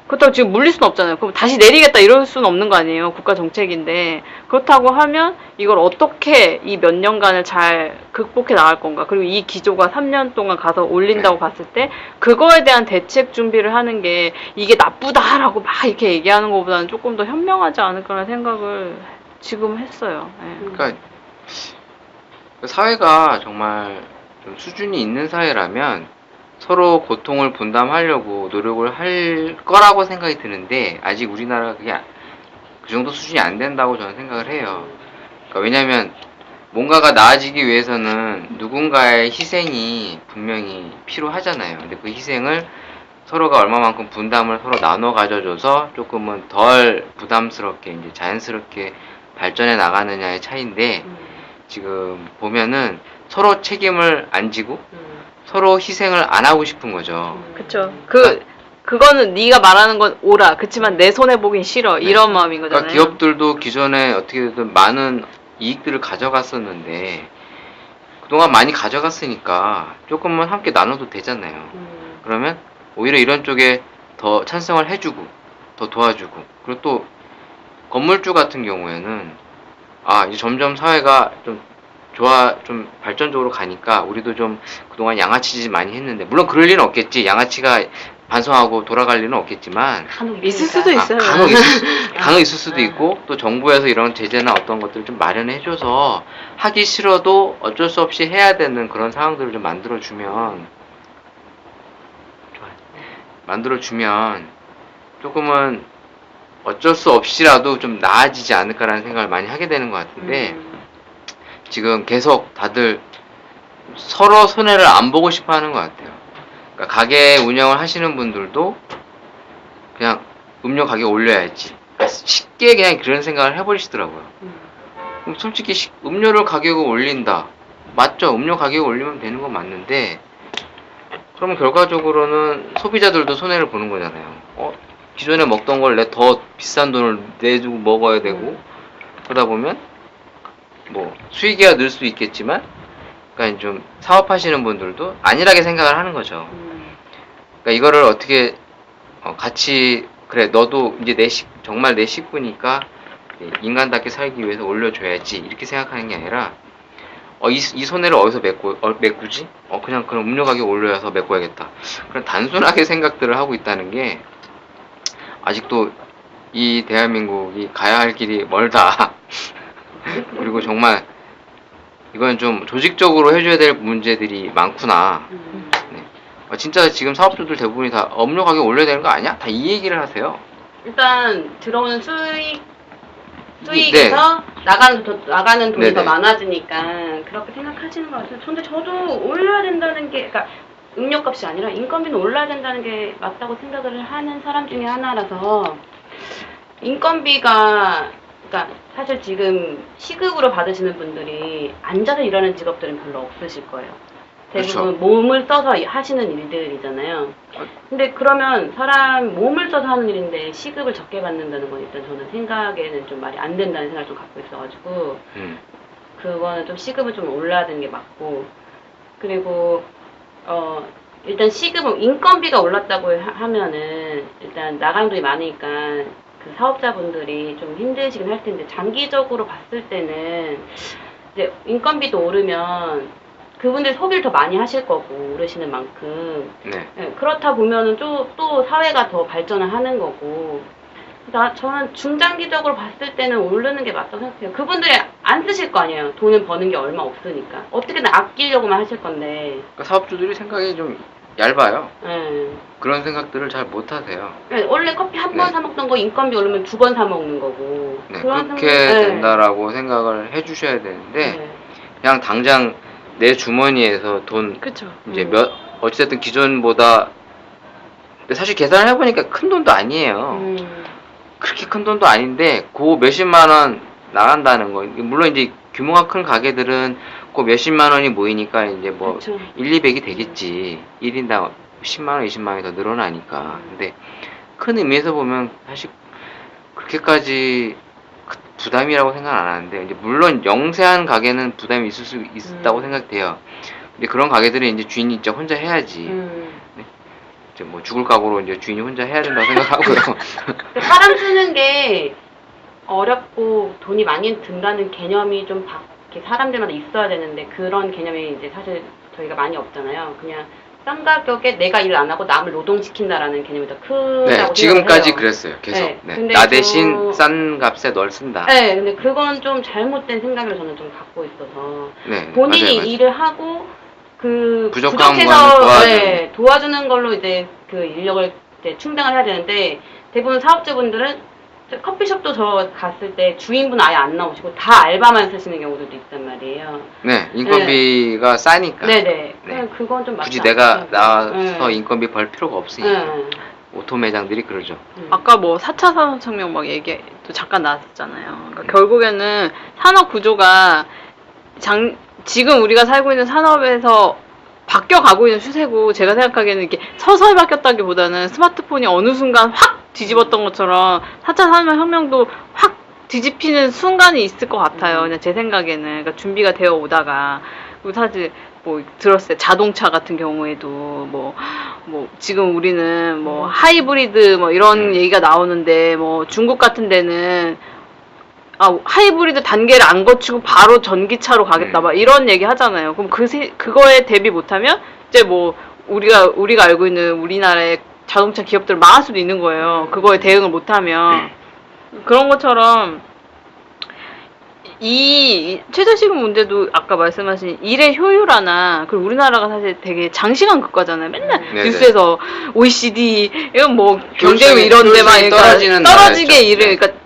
그렇다고 지금 물릴 수는 없잖아요. 그럼 다시 내리겠다 이럴 수는 없는 거 아니에요. 국가 정책인데. 그렇다고 하면 이걸 어떻게 이 몇 년간을 잘 극복해 나갈 건가. 그리고 이 기조가 3년 동안 가서 올린다고 봤을 때 그거에 대한 대책 준비를 하는 게 이게 나쁘다라고 막 이렇게 얘기하는 것보다는 조금 더 현명하지 않을까라는 생각을 지금 했어요. 네. 그러니까 사회가 정말 좀 수준이 있는 사회라면 서로 고통을 분담하려고 노력을 할 거라고 생각이 드는데 아직 우리나라가 그게 그 정도 수준이 안 된다고 저는 생각을 해요. 그러니까 왜냐하면 뭔가가 나아지기 위해서는 누군가의 희생이 분명히 필요하잖아요. 근데 그 희생을 서로가 얼마만큼 분담을 서로 나눠 가져줘서 조금은 덜 부담스럽게 이제 자연스럽게 발전해 나가느냐의 차이인데 지금 보면은 서로 책임을 안 지고 서로 희생을 안 하고 싶은 거죠. 그쵸. 그거는 네가 말하는 건 옳아. 그치만 내 손해 보긴 싫어. 이런 마음인 거잖아요. 그러니까 기업들도 기존에 어떻게든 많은 이익들을 가져갔었는데 그동안 많이 가져갔으니까 조금만 함께 나눠도 되잖아요. 그러면 오히려 이런 쪽에 더 찬성을 해주고 더 도와주고 그리고 또 건물주 같은 경우에는 이제 점점 사회가 좀 발전적으로 가니까 우리도 좀 그동안 양아치짓 많이 했는데 물론 그럴 리는 없겠지. 양아치가 반성하고 돌아갈 리는 없겠지만 있을 수도 있어요. 간혹 있을 수도 있고 또 정부에서 이런 제재나 어떤 것들을 좀 마련해줘서 하기 싫어도 어쩔 수 없이 해야 되는 그런 상황들을 좀 만들어주면 조금은 어쩔 수 없이라도 좀 나아지지 않을까라는 생각을 많이 하게 되는 것 같은데 지금 계속 다들 서로 손해를 안 보고 싶어 하는 것 같아요. 그러니까 가게 운영을 하시는 분들도 그냥 음료 가격 올려야지. 쉽게 그냥 그런 생각을 해버리시더라고요. 그럼 솔직히 음료를 가격을 올린다. 맞죠? 음료 가격을 올리면 되는 건 맞는데 그러면 결과적으로는 소비자들도 손해를 보는 거잖아요. 기존에 먹던 걸 내 더 비싼 돈을 내주고 먹어야 되고 그러다 보면 뭐 수익이야 늘 수 있겠지만 그러니까 좀 사업하시는 분들도 안일하게 생각을 하는 거죠. 그러니까 이거를 어떻게 같이 그래 너도 이제 정말 내 식구니까 인간답게 살기 위해서 올려줘야지 이렇게 생각하는 게 아니라 이 손해를 어디서 메꾸지? 그냥 그럼 음료 가격 올려서 메꿔야겠다. 그런 단순하게 생각들을 하고 있다는 게 아직도 이 대한민국이 가야 할 길이 멀다. 그리고 정말 이건 좀 조직적으로 해줘야 될 문제들이 많구나. 네. 진짜 지금 사업주들 대부분이 다 음료 가격 올려야 되는 거 아니야? 다 이 얘기를 하세요. 일단 들어오는 수익에서 나가는 돈이 네네. 더 많아지니까 그렇게 생각하시는 것 같아요. 근데 저도 올려야 된다는 게, 그러니까 음료값이 아니라 인건비는 올라야 된다는 게 맞다고 생각을 하는 사람 중에 하나라서 인건비가, 그러니까 사실 지금 시급으로 받으시는 분들이 앉아서 일하는 직업들은 별로 없으실 거예요. 대부분 그렇죠. 몸을 써서 하시는 일들이잖아요. 근데 그러면 사람 몸을 써서 하는 일인데 시급을 적게 받는다는 건 일단 저는 생각에는 좀 말이 안 된다는 생각을 좀 갖고 있어가지고 그거는 좀 시급은 좀 올라야 되는 게 맞고, 그리고 일단 시급은 인건비가 올랐다고 하면은 일단 나가는 돈이 많으니까 그 사업자분들이 좀 힘드시긴 할 텐데 장기적으로 봤을 때는 이제 인건비도 오르면 그분들 소비를 더 많이 하실 거고 오르시는 만큼 네. 그렇다 보면은 또 사회가 더 발전을 하는 거고, 저는 중장기적으로 봤을 때는 오르는 게 맞다고 생각해요. 그분들이 안 쓰실 거 아니에요. 돈을 버는 게 얼마 없으니까 어떻게든 아끼려고만 하실 건데. 그러니까 사업주들이 생각이 좀 얇아요. 네. 그런 생각들을 잘 못하세요. 원래 커피 한 번 네. 사 먹던 거 인건비 오르면 2번 사 먹는 거고. 네, 그런 그렇게 생각- 된다라고 생각을 해주셔야 되는데 네. 그냥 당장 내 주머니에서 돈 그쵸. 이제 어찌됐든 기존보다 근데 사실 계산을 해보니까 큰 돈도 아니에요. 그렇게 큰 돈도 아닌데 그 몇십만 원 나간다는 거. 물론 이제 규모가 큰 가게들은 그 몇십만 원이 모이니까 이제 뭐 그쵸. 1, 200이 되겠지. 1인당 10만 원, 20만 원이 더 늘어나니까. 근데 큰 의미에서 보면 사실 그렇게까지 부담이라고 생각 안 하는데 이제 물론 영세한 가게는 부담이 있을 수 있다고 생각돼요. 근데 그런 가게들은 이제 주인이 진짜 혼자 해야지. 이제 뭐 죽을 각오로 이제 주인이 혼자 해야 된다고 생각하고요. 사람 쓰는 게 어렵고 돈이 많이 든다는 개념이 좀 이렇게 사람들마다 있어야 되는데 그런 개념이 이제 사실 저희가 많이 없잖아요. 그냥 싼 가격에 내가 일 안 하고 남을 노동시킨다라는 개념이 더 크다고 네, 생각해요. 지금까지 그랬어요. 계속. 네, 네. 근데 나 대신 싼 값에 널 쓴다. 네, 근데 그건 좀 잘못된 생각을 저는 좀 갖고 있어서 네, 본인이 맞아요. 일을 하고 그 부족한 부족해서 거는 네, 도와주는 걸로 이제 그 인력을 이제 충당을 해야 되는데 대부분 사업주분들은 커피숍도 저 갔을 때 주인분 아예 안 나오시고 다 알바만 쓰시는 경우들도 있단 말이에요. 네, 인건비가 싸니까. 네네. 네. 그건 좀 굳이 맞지 내가 않다고 나와서 생각해요. 인건비 벌 필요가 없으니까. 네. 오토 매장들이 그러죠. 아까 뭐 4차 산업혁명 막 얘기 또 잠깐 나왔었잖아요. 그러니까 결국에는 산업 구조가 지금 우리가 살고 있는 산업에서 바뀌어가고 있는 추세고, 제가 생각하기에는 이렇게 서서히 바뀌었다기보다는 스마트폰이 어느 순간 확 뒤집었던 것처럼 4차 산업혁명도 확 뒤집히는 순간이 있을 것 같아요. 그냥 제 생각에는. 그러니까 준비가 되어 오다가. 그리고 사실 뭐 들었어요. 자동차 같은 경우에도 뭐 지금 우리는 뭐 하이브리드 뭐 이런 얘기가 나오는데, 뭐 중국 같은 데는 하이브리드 단계를 안 거치고 바로 전기차로 가겠다 막 이런 얘기 하잖아요. 그럼 그거에 대비 못하면 이제 뭐 우리가 알고 있는 우리나라의 자동차 기업들 망할 수도 있는 거예요. 그거에 대응을 못하면. 그런 것처럼 이 최저시급 문제도 아까 말씀하신 일의 효율화나 그리고 우리나라가 사실 되게 장시간 국가잖아요. 맨날 네네. 뉴스에서 OECD 이런 뭐 경제력 효율성이 이런데 막 떨어지는 떨어지게 나라였죠. 일을 그러니까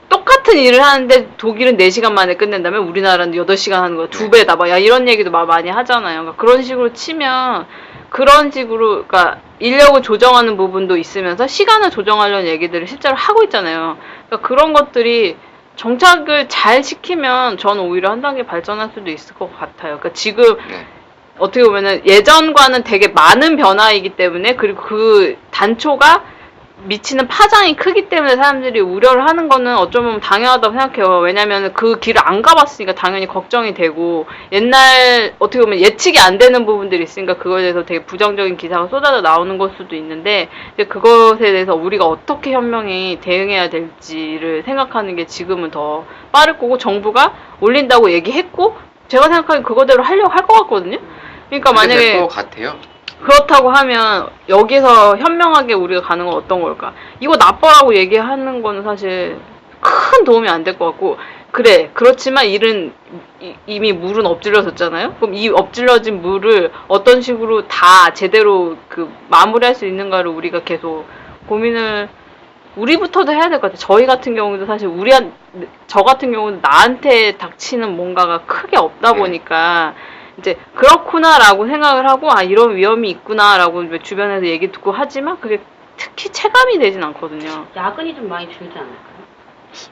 똑같은 일을 하는데 독일은 4시간 만에 끝낸다면 우리나라는 8시간 하는 거 2배다. 막 야, 이런 얘기도 막 많이 하잖아요. 그러니까 그런 식으로 치면 그런 식으로 그러니까 인력을 조정하는 부분도 있으면서 시간을 조정하려는 얘기들을 실제로 하고 있잖아요. 그러니까 그런 것들이 정착을 잘 시키면 저는 오히려 한 단계 발전할 수도 있을 것 같아요. 그러니까 지금 네. 어떻게 보면은 예전과는 되게 많은 변화이기 때문에 그리고 그 단초가 미치는 파장이 크기 때문에 사람들이 우려를 하는 거는 어쩌면 당연하다고 생각해요. 왜냐면 그 길을 안 가봤으니까 당연히 걱정이 되고 옛날 어떻게 보면 예측이 안 되는 부분들이 있으니까 그거에 대해서 되게 부정적인 기사가 쏟아져 나오는 걸 수도 있는데 이제 그것에 대해서 우리가 어떻게 현명히 대응해야 될지를 생각하는 게 지금은 더 빠를 거고 정부가 올린다고 얘기했고 제가 생각하기엔 그거대로 하려고 할 것 같거든요. 그러니까 만약에 것 같아요. 그렇다고 하면 여기서 현명하게 우리가 가는 건 어떤 걸까? 이거 나빠라고 얘기하는 거는 사실 큰 도움이 안 될 것 같고 그래 그렇지만 일은 이미 물은 엎질러졌잖아요. 그럼 이 엎질러진 물을 어떤 식으로 다 제대로 그 마무리할 수 있는가를 우리가 계속 고민을 우리부터도 해야 될 것 같아요. 저희 같은 경우도 사실 저 같은 경우는 나한테 닥치는 뭔가가 크게 없다 보니까 이제 그렇구나라고 생각을 하고 아 이런 위험이 있구나라고 주변에서 얘기 듣고 하지만 그게 특히 체감이 되진 않거든요. 야근이 좀 많이 줄지 않을까요?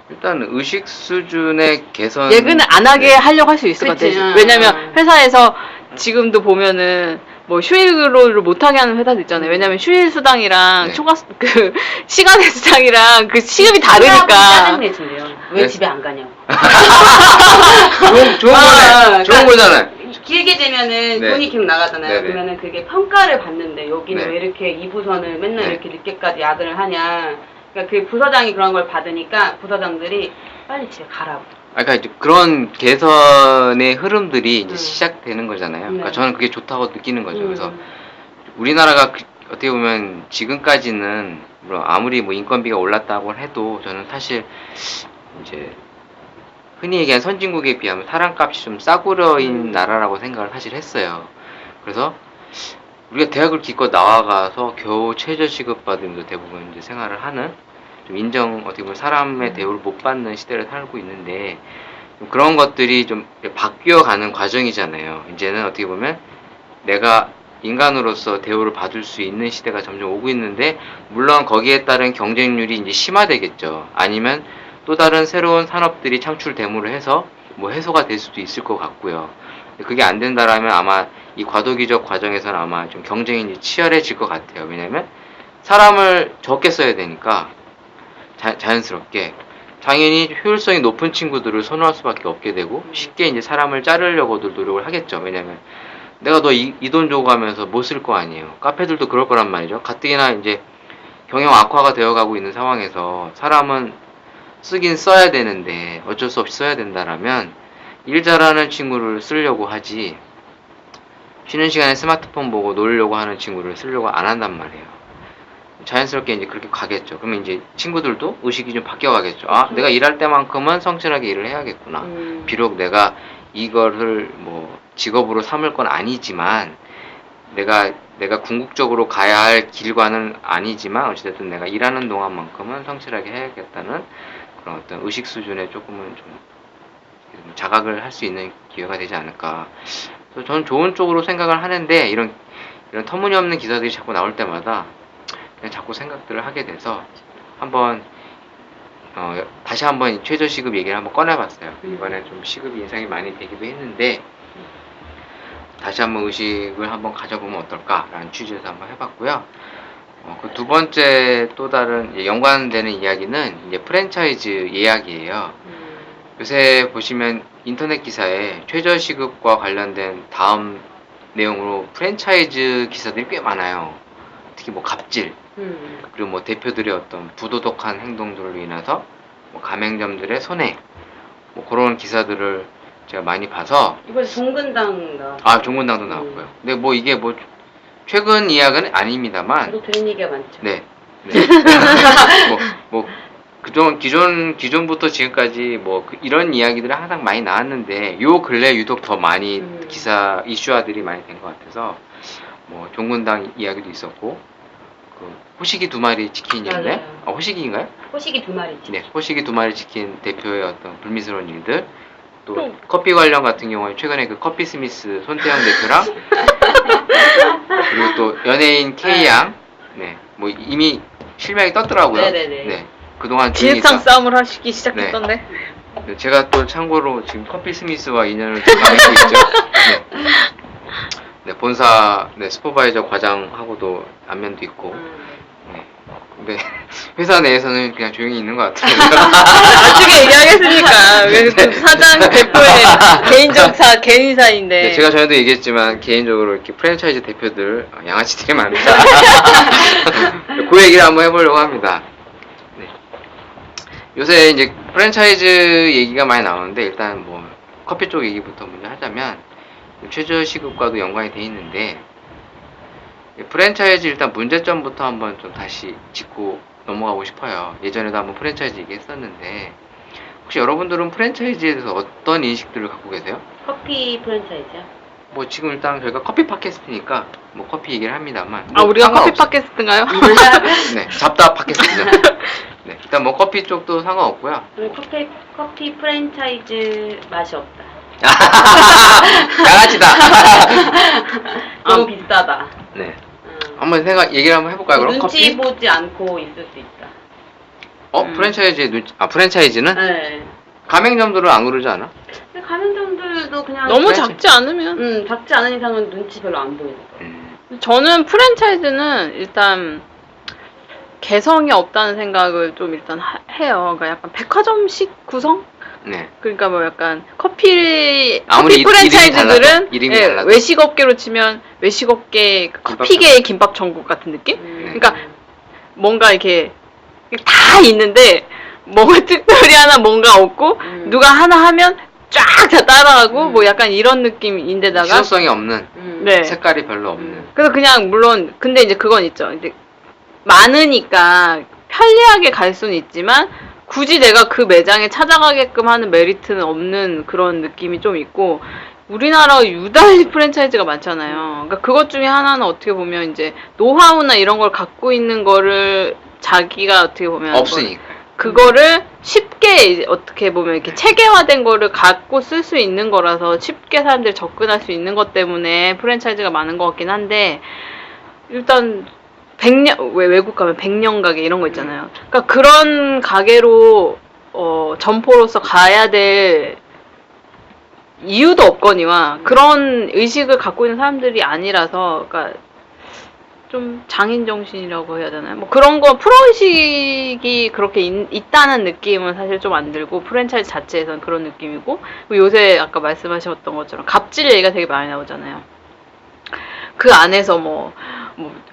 일단 의식 수준의 개선. 야근을 안 하게 네. 하려고 할 수 있을 것 그치. 같아요. 왜냐면 회사에서 지금도 보면은 뭐 휴일을 못하게 하는 회사도 있잖아요. 왜냐면 휴일 수당이랑 네. 초과 그 시간의 수당이랑 그 시급이 다르니까. 짜증내준대요. 왜 네. 집에 안 가냐고. 좋은 거네. 좋은 거잖아요. 길게 되면은 네. 돈이 계속 나가잖아요. 네네. 그러면은 그게 평가를 받는데 여기는 네. 왜 이렇게 이 부서는 맨날 네. 이렇게 늦게까지 야근을 하냐. 그러니까 그 부서장이 그런 걸 받으니까 부서장들이 빨리 집에 가라고. 그러니까 이제 그런 개선의 흐름들이 이제 시작되는 거잖아요. 그러니까 네. 저는 그게 좋다고 느끼는 거죠. 그래서 우리나라가 어떻게 보면 지금까지는 물론 아무리 뭐 인건비가 올랐다고 해도 저는 사실 이제 흔히 얘기하는 선진국에 비하면 사람값이 좀 싸구려인 나라라고 생각을 사실 했어요. 그래서 우리가 대학을 기껏 나와가서 겨우 최저시급 받으면서 대부분 이제 생활을 하는 좀 어떻게 보면 사람의 대우를 못 받는 시대를 살고 있는데 그런 것들이 좀 바뀌어가는 과정이잖아요. 이제는 어떻게 보면 내가 인간으로서 대우를 받을 수 있는 시대가 점점 오고 있는데 물론 거기에 따른 경쟁률이 이제 심화되겠죠. 아니면 또 다른 새로운 산업들이 창출됨으로 해서 뭐 해소가 될 수도 있을 것 같고요. 그게 안 된다라면 아마 이 과도기적 과정에서는 아마 좀 경쟁이 치열해질 것 같아요. 왜냐면 사람을 적게 써야 되니까 자연스럽게 당연히 효율성이 높은 친구들을 선호할 수밖에 없게 되고 쉽게 이제 사람을 자르려고들 노력을 하겠죠. 왜냐면 내가 너 이 돈 주고 가면서 못 쓸 거 아니에요. 카페들도 그럴 거란 말이죠. 가뜩이나 이제 경영 악화가 되어가고 있는 상황에서 사람은 쓰긴 써야 되는데 어쩔 수 없이 써야 된다라면 일 잘하는 친구를 쓰려고 하지 쉬는 시간에 스마트폰 보고 놀려고 하는 친구를 쓰려고 안 한단 말이에요. 자연스럽게 이제 그렇게 가겠죠. 그러면 이제 친구들도 의식이 좀 바뀌어 가겠죠. 아, 내가 일할 때만큼은 성실하게 일을 해야겠구나. 비록 내가 이거를 뭐 직업으로 삼을 건 아니지만 내가 궁극적으로 가야 할 길과는 아니지만 어찌됐든 내가 일하는 동안만큼은 성실하게 해야겠다는 그런 어떤 의식 수준에 조금은 좀 자각을 할 수 있는 기회가 되지 않을까. 그래서 저는 좋은 쪽으로 생각을 하는데 이런 터무니없는 기사들이 자꾸 나올 때마다 그냥 자꾸 생각들을 하게 돼서 한번 다시 한번 최저시급 얘기를 한번 꺼내봤어요. 이번에 좀 시급이 인상이 많이 되기도 했는데 다시 한번 의식을 한번 가져보면 어떨까라는 취지에서 한번 해봤고요. 그 두 번째 또 다른 연관되는 이야기는 이제 프랜차이즈 예약이에요. 요새 보시면 인터넷 기사에 최저시급과 관련된 다음 내용으로 프랜차이즈 기사들이 꽤 많아요. 특히 뭐 갑질, 그리고 뭐 대표들의 어떤 부도덕한 행동들로 인해서 뭐 가맹점들의 손해, 뭐 그런 기사들을 제가 많이 봐서 이번에 종근당 나. 종근당도 나왔고요. 근데 뭐 이게 뭐 최근 이야기는 아닙니다만 저도 들은 얘기가 많죠. 네. 기존부터 지금까지 뭐 이런 이야기들이 항상 많이 나왔는데 요 근래 유독 더 많이 기사 이슈화들이 많이 된 것 같아서 뭐 종군당 이야기도 있었고 그 호식이 2마리 치킨이었나요? 맞아요. 아, 호식이인가요? 호식이 2마리지. 네, 호식이 2마리 치킨 대표의 어떤 불미스러운 일들 또 커피 관련 같은 경우에 최근에 그 커피 스미스 손태영 대표랑 그리고 또 연예인 K양 네, 뭐 이미 실명이 떴더라고요. 네네네. 네, 그동안 조용히 기획상 있다. 싸움을 하시기 시작했던데. 네, 제가 또 참고로 지금 커피 스미스와 인연을 좀 맺고 있죠. 네. 네, 본사 네, 슈퍼바이저 과장하고도 안면도 있고. 네. 근데 회사 내에서는 그냥 조용히 있는 것 같아요. 나중에 얘기하겠으니까. 그 사장 대표의 개인적 개인사인데. 네, 제가 전에도 얘기했지만 개인적으로 이렇게 프랜차이즈 대표들 양아치 되게 많다. 그 얘기를 한번 해보려고 합니다. 네. 요새 이제 프랜차이즈 얘기가 많이 나오는데 일단 뭐 커피 쪽 얘기부터 먼저 하자면 최저시급과도 연관이 돼 있는데 프랜차이즈 일단 문제점부터 한번 좀 다시 짚고 넘어가고 싶어요. 예전에도 한번 프랜차이즈 얘기했었는데 혹시 여러분들은 프랜차이즈에 대해서 어떤 인식들을 갖고 계세요? 커피 프랜차이즈요? 뭐 지금 일단 저희가 커피 팟캐스트니까 뭐 커피 얘기를 합니다만 아, 우리가 커피 상관없어요. 팟캐스트인가요? 네, 잡다 팟캐스트죠. 네, 일단 뭐 커피 쪽도 상관없고요. 커피 프랜차이즈 맛이 없다. 양아치다. 너무 비싸다. 네, 한번 얘기를 한번 해볼까요? 그럼 눈치 커피? 보지 않고 있을 수 있다. 프랜차이즈의 프랜차이즈는 네. 가맹점들은 안 그러지 않아? 근데 가맹점들도 그냥 너무 프랜차이즈. 작지 않으면. 작지 않은 이상은 눈치 별로 안 보이는 거. 저는 프랜차이즈는 일단 개성이 없다는 생각을 좀 일단 해요. 그러니까 약간 백화점식 구성? 네. 그러니까 뭐 약간 커피 아무리 프랜차이즈들은 이름이 예, 달라도. 외식업계로 치면 외식업계 그 커피계의 김밥 천국 같은 느낌? 그러니까 뭔가 이렇게 다 있는데 뭔가 특별히 하나 뭔가 없고 누가 하나 하면 쫙 다 따라하고 뭐 약간 이런 느낌인데다가 실효성이 없는 네. 색깔이 별로 없는 그래서 그냥 물론 근데 이제 그건 있죠. 이제 많으니까 편리하게 갈 수는 있지만 굳이 내가 그 매장에 찾아가게끔 하는 메리트는 없는 그런 느낌이 좀 있고 우리나라 유달리 프랜차이즈가 많잖아요. 그러니까 그것 중에 하나는 어떻게 보면 이제 노하우나 이런 걸 갖고 있는 거를 자기가 어떻게 보면 없으니까. 그거를 쉽게 이제 어떻게 보면 이렇게 체계화된 거를 갖고 쓸 수 있는 거라서 쉽게 사람들이 접근할 수 있는 것 때문에 프랜차이즈가 많은 것 같긴 한데 일단 100년 외국 가면 100년 가게 이런 거 있잖아요. 그러니까 그런 가게로 점포로서 가야 될 이유도 없거니와 그런 의식을 갖고 있는 사람들이 아니라서 그러니까 좀 장인 정신이라고 해야 되나요? 뭐 그런 거 프로의식이 그렇게 있다는 느낌은 사실 좀 안 들고 프랜차이즈 자체에서는 그런 느낌이고 요새 아까 말씀하셨던 것처럼 갑질 얘기가 되게 많이 나오잖아요. 그 안에서 뭐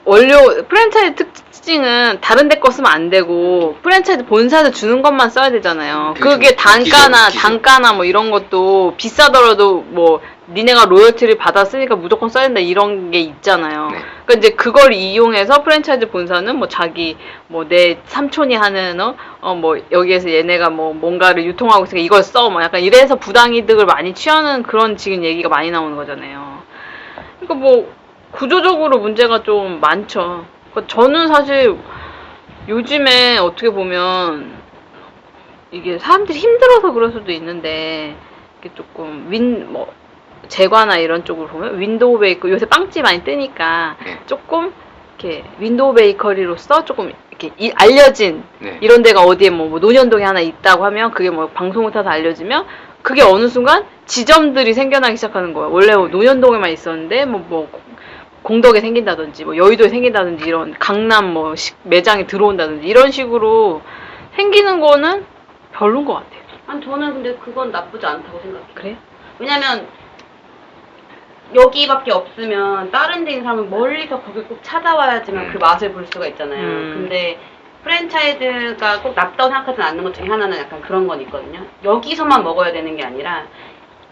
원료 프랜차이즈 특징은 다른 데 거 쓰면 안 되고 프랜차이즈 본사에서 주는 것만 써야 되잖아요. 그게 단가나 뭐 이런 것도 비싸더라도 뭐 니네가 로열티를 받았으니까 무조건 써야 된다 이런 게 있잖아요. 네. 그러니까 이제 그걸 이용해서 프랜차이즈 본사는 뭐 자기 뭐 내 삼촌이 하는 뭐 여기에서 얘네가 뭐 뭔가를 유통하고 있으니까 이걸 써 뭐 약간 이래서 부당이득을 많이 취하는 그런 지금 얘기가 많이 나오는 거잖아요. 그러니까 뭐 구조적으로 문제가 좀 많죠. 그러니까 저는 사실 요즘에 어떻게 보면 이게 사람들이 힘들어서 그럴 수도 있는데 이게 조금 제과나 이런 쪽으로 보면 윈도우 베이커 요새 빵집 많이 뜨니까 네. 조금 이렇게 윈도우 베이커리로서 조금 이렇게 알려진 네. 이런 데가 어디에 뭐 논현동에 하나 있다고 하면 그게 뭐 방송을 타서 알려지면 그게 어느 순간 지점들이 생겨나기 시작하는 거예요. 원래 논현동에만 있었는데 뭐 공덕에 생긴다든지 뭐 여의도에 생긴다든지 이런 강남 뭐 매장에 들어온다든지 이런 식으로 생기는 거는 별론 것 같아요. 아니 저는 근데 그건 나쁘지 않다고 생각해요. 그래? 왜냐면 여기밖에 없으면 다른 데 있는 사람은 멀리서 거기 꼭 찾아와야지만 그 맛을 볼 수가 있잖아요. 근데 프랜차이즈가 꼭 낫다고 생각하진 않는 것 중에 하나는 약간 그런 건 있거든요. 여기서만 먹어야 되는 게 아니라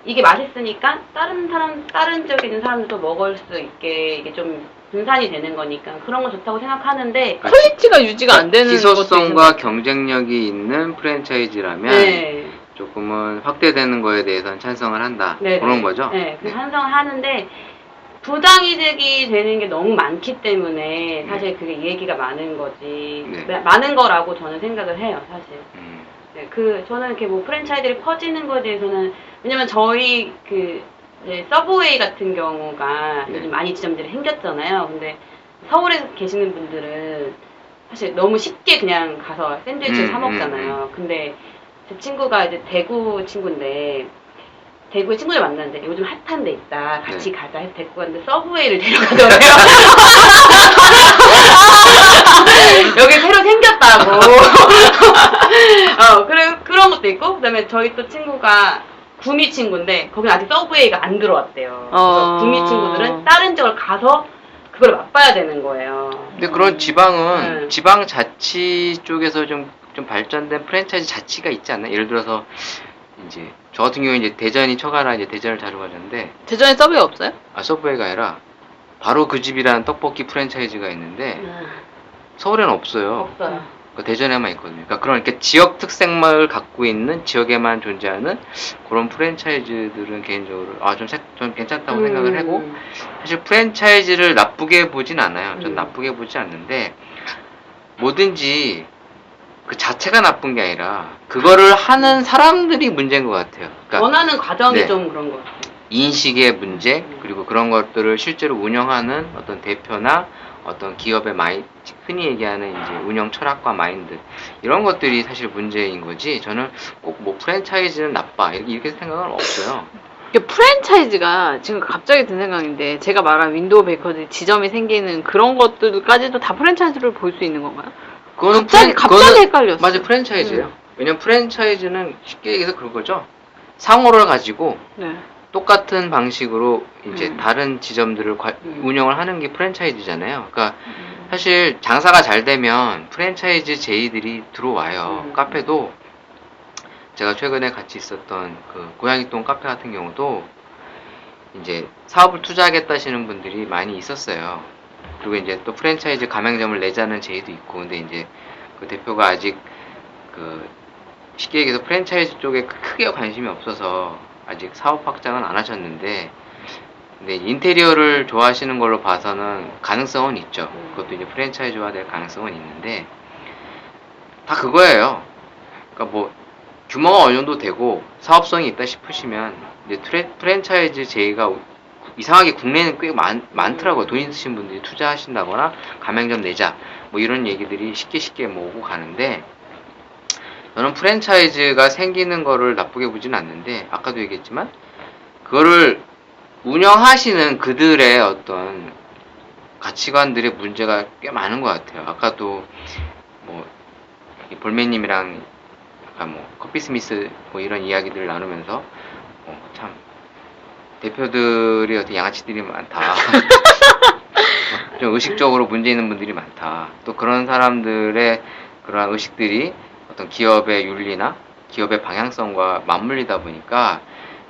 이게 맛있으니까 다른 지역에 있는 사람들도 먹을 수 있게 이게 좀 분산이 되는 거니까 그런 거 좋다고 생각하는데 퀄리티가 유지가 안 되는 희소성과 경쟁력이 있는 프랜차이즈라면 네. 조금은 확대되는 거에 대해서는 찬성을 한다. 네, 그런 네. 거죠? 네, 그 찬성을 하는데 부당이득이 되는 게 너무 많기 때문에 사실 그게 얘기가 많은 거지. 네. 많은 거라고 저는 생각을 해요, 사실. 음. 네, 저는 이렇게 뭐 프랜차이즈를 퍼지는 거에 대해서는, 왜냐면 저희 이제 서브웨이 같은 경우가 네. 요즘 많이 지점들이 생겼잖아요. 근데 서울에 계시는 분들은 사실 너무 쉽게 그냥 가서 샌드위치를 사 먹잖아요. 근데 제 친구가 이제 대구 친구인데, 대구에 친구를 만났는데 요즘 핫한 데 있다. 같이 네. 가자 해서 데리고 갔는데 서브웨이를 데려가더래요. 여기 새로 생겼다고. 그런 것도 있고, 그 다음에 저희 또 친구가 구미 친구인데, 거긴 아직 서브웨이가 안 들어왔대요. 그래서 구미 친구들은 다른 지역을 가서 그걸 맛봐야 되는 거예요. 근데 그런 지방은 네. 지방 자치 쪽에서 좀 발전된 프랜차이즈 자치가 있지 않나요? 예를 들어서 이제 저 같은 경우에 이제 대전이 처가라 이제 대전을 자주 가는데 대전에 서브웨이 없어요? 서브웨이가 아니라 바로 그 집이라는 떡볶이 프랜차이즈가 있는데 서울에는 없어요. 없어요. 그러니까 대전에만 있거든요. 그러니까 그런 이렇게 지역 특색을 갖고 있는 지역에만 존재하는 그런 프랜차이즈들은 개인적으로 좀 괜찮다고 생각을 하고 사실 프랜차이즈를 나쁘게 보진 않아요. 전 나쁘게 보지 않는데 뭐든지 그 자체가 나쁜 게 아니라 그거를 하는 사람들이 문제인 것 같아요. 그러니까 원하는 과정이 네. 좀 그런 것 같아요. 인식의 문제 그리고 그런 것들을 실제로 운영하는 어떤 대표나 어떤 기업의 흔히 얘기하는 이제 운영 철학과 마인드 이런 것들이 사실 문제인 거지. 저는 꼭 뭐 프랜차이즈는 나빠 이렇게 생각은 없어요. 이게 프랜차이즈가 지금 갑자기 든 생각인데 제가 말한 윈도우 베이커즈 지점이 생기는 그런 것들까지도 다 프랜차이즈로 볼 수 있는 건가요? 그거는 갑자기 헷갈렸어요. 맞아, 프랜차이즈예요. 왜냐면 프랜차이즈는 쉽게 얘기해서 그런 거죠. 상호를 가지고 네. 똑같은 방식으로 이제 다른 지점들을 운영을 하는 게 프랜차이즈잖아요. 그러니까 사실 장사가 잘 되면 프랜차이즈 제의들이 들어와요. 카페도 제가 최근에 같이 있었던 그 고양이똥 카페 같은 경우도 이제 사업을 투자하겠다시는 분들이 많이 있었어요. 그리고 이제 또 프랜차이즈 가맹점을 내자는 제의도 있고, 근데 이제 그 대표가 아직 쉽게 얘기해서 프랜차이즈 쪽에 크게 관심이 없어서 아직 사업 확장은 안 하셨는데, 근데 인테리어를 좋아하시는 걸로 봐서는 가능성은 있죠. 그것도 이제 프랜차이즈화 될 가능성은 있는데, 다 그거예요. 그러니까 뭐 규모가 어느 정도 되고 사업성이 있다 싶으시면 이제 프랜차이즈 제의가 이상하게 국내에는 꽤 많더라고요. 돈 있으신 분들이 투자하신다거나 가맹점 내자 뭐 이런 얘기들이 쉽게 뭐 오고 가는데, 저는 프랜차이즈가 생기는 거를 나쁘게 보지는 않는데, 아까도 얘기했지만 그거를 운영하시는 그들의 어떤 가치관들의 문제가 꽤 많은 것 같아요. 아까도 뭐 볼매님이랑 아까 뭐 커피 스미스 뭐 이런 이야기들을 나누면서 참 대표들이 어떤 양아치들이 많다. 좀 의식적으로 문제 있는 분들이 많다. 또 그런 사람들의 그러한 의식들이 어떤 기업의 윤리나 기업의 방향성과 맞물리다 보니까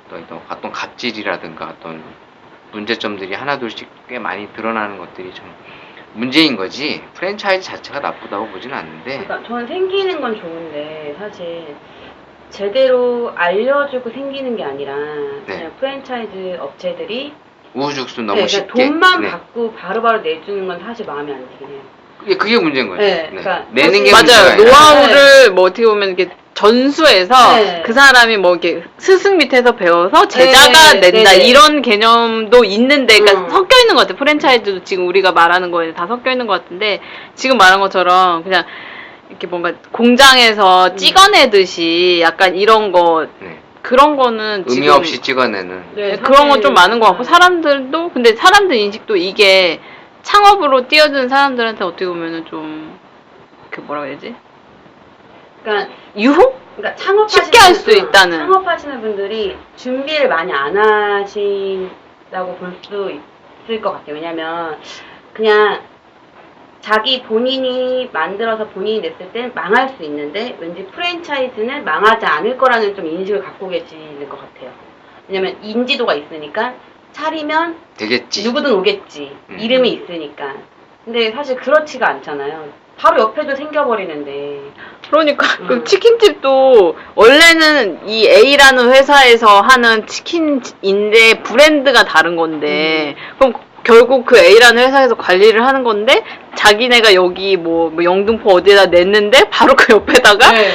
또 어떤 갑질이라든가 어떤 문제점들이 하나둘씩 꽤 많이 드러나는 것들이 좀 문제인 거지. 프랜차이즈 자체가 나쁘다고 보진 않는데. 그러니까 저는 생기는 건 좋은데 사실 제대로 알려주고 생기는 게 아니라 그냥 프랜차이즈 업체들이 우후죽순 너무 네, 쉽게 돈만 받고 바로바로 내주는 건 사실 마음에 안 들긴 해요. 그게 문제인 거죠. 네, 그러니까 내는 게 맞아요. 문제가 아니라. 노하우를 뭐 어떻게 보면 이렇게 전수해서 네. 그 사람이 뭐 이렇게 스승 밑에서 배워서 제자가 네, 낸다 네, 네. 이런 개념도 있는데, 그러니까 섞여 있는 것 같아요. 프랜차이즈도 지금 우리가 말하는 거에 다 섞여 있는 것 같은데, 지금 말한 것처럼 그냥 이렇게 뭔가 공장에서 찍어내듯이 약간 이런 거 네. 그런 거는 의미 지금 없이 찍어내는. 네, 그런 건 좀 많은 것 같고, 네. 사람들도 근데 사람들 인식도 이게 창업으로 뛰어드는 사람들한테 어떻게 보면은 좀 그 뭐라고 해야지? 그러니까 유혹? 그러니까 창업하시는 쉽게 할 수 있다는. 창업하시는 분들이 준비를 많이 안 하신다고 볼 수 있을 것 같아요. 왜냐면 그냥 자기 본인이 만들어서 본인이 냈을 땐 망할 수 있는데 왠지 프랜차이즈는 망하지 않을 거라는 좀 인식을 갖고 계시는 것 같아요. 왜냐면 인지도가 있으니까 차리면 되겠지. 누구든 오겠지. 이름이 있으니까. 근데 사실 그렇지가 않잖아요. 바로 옆에도 생겨버리는데. 그러니까 그 치킨집도 원래는 이 A라는 회사에서 하는 치킨인데 브랜드가 다른 건데 그럼 결국 그 A라는 회사에서 관리를 하는 건데 자기네가 여기 뭐 영등포 어디에다 냈는데 바로 그 옆에다가 네.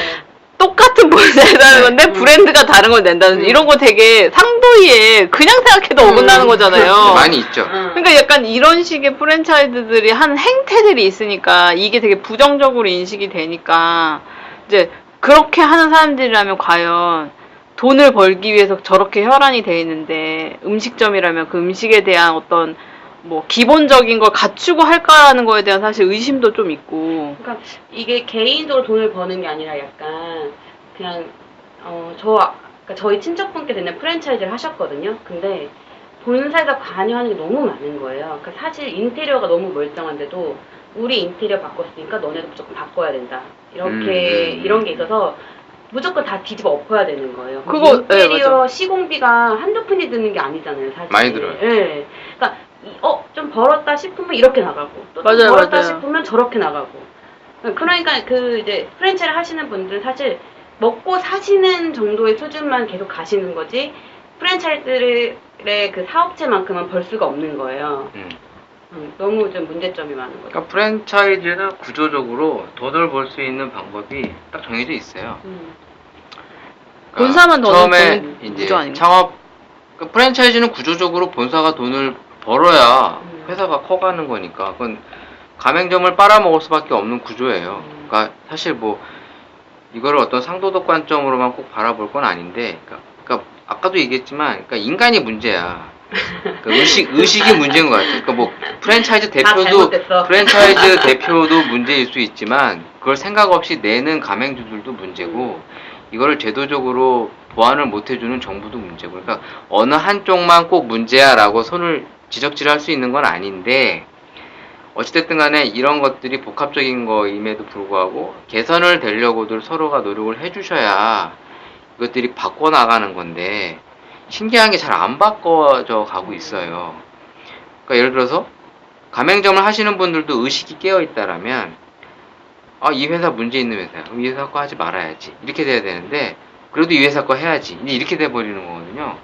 똑같은 본사에서 하는 건데 브랜드가 다른 걸 낸다든지 이런 거 되게 상도이에 그냥 생각해도 어긋나는 거잖아요. 많이 있죠. 그러니까 약간 이런 식의 프랜차이즈들이 한 행태들이 있으니까 이게 되게 부정적으로 인식이 되니까 이제 그렇게 하는 사람들이라면 과연 돈을 벌기 위해서 저렇게 혈안이 돼 있는데 음식점이라면 그 음식에 대한 어떤 뭐 기본적인 걸 갖추고 할까라는 거에 대한 사실 의심도 좀 있고. 그러니까 이게 개인적으로 돈을 버는 게 아니라 약간 그냥 그러니까 저희 친척분께 되는 프랜차이즈를 하셨거든요. 근데 본사에서 관여하는 게 너무 많은 거예요. 그러니까 사실 인테리어가 너무 멀쩡한데도 우리 인테리어 바꿨으니까 너네도 무조건 바꿔야 된다. 이렇게 이런 게 있어서 무조건 다 뒤집어 엎어야 되는 거예요. 그거, 인테리어 네, 시공비가 한두 푼이 드는 게 아니잖아요, 사실. 많이 들어요. 네. 그러니까 좀 벌었다 싶으면 이렇게 나가고 또 좀 맞아요, 벌었다 맞아요. 싶으면 저렇게 나가고. 그러니까 그 이제 프랜차이즈를 하시는 분들은 사실 먹고 사시는 정도의 수준만 계속 가시는 거지 프랜차이즈의 그 사업체만큼은 벌 수가 없는 거예요. 너무 좀 문제점이 많은 거죠. 그러니까 프랜차이즈는 구조적으로 돈을 벌 수 있는 방법이 딱 정해져 있어요. 그러니까 본사만 돈을 처음에 버는 이제 구조 아닌가? 창업 그러니까 프랜차이즈는 구조적으로 본사가 돈을 벌어야 회사가 커가는 거니까 그건 가맹점을 빨아먹을 수밖에 없는 구조예요. 그러니까 사실 뭐 이거를 어떤 상도덕 관점으로만 꼭 바라볼 건 아닌데, 그러니까 아까도 얘기했지만, 그러니까 인간이 문제야. 그러니까 의식이 문제인 것 같아요. 그러니까 뭐 프랜차이즈 대표도 문제일 수 있지만 그걸 생각 없이 내는 가맹주들도 문제고 이거를 제도적으로 보완을 못 해주는 정부도 문제고. 그러니까 어느 한쪽만 꼭 문제야라고 손을 지적질할 수 있는 건 아닌데. 어찌됐든 간에 이런 것들이 복합적인 거임에도 불구하고 개선을 되려고들 서로가 노력을 해주셔야 이것들이 바꿔나가는 건데 신기한 게 잘 안 바꿔져 가고 있어요. 그러니까 예를 들어서 가맹점을 하시는 분들도 의식이 깨어있다라면 이 회사 문제 있는 회사야. 그럼 이 회사 거 하지 말아야지. 이렇게 돼야 되는데 그래도 이 회사 거 해야지. 이제 이렇게 돼버리는 거거든요.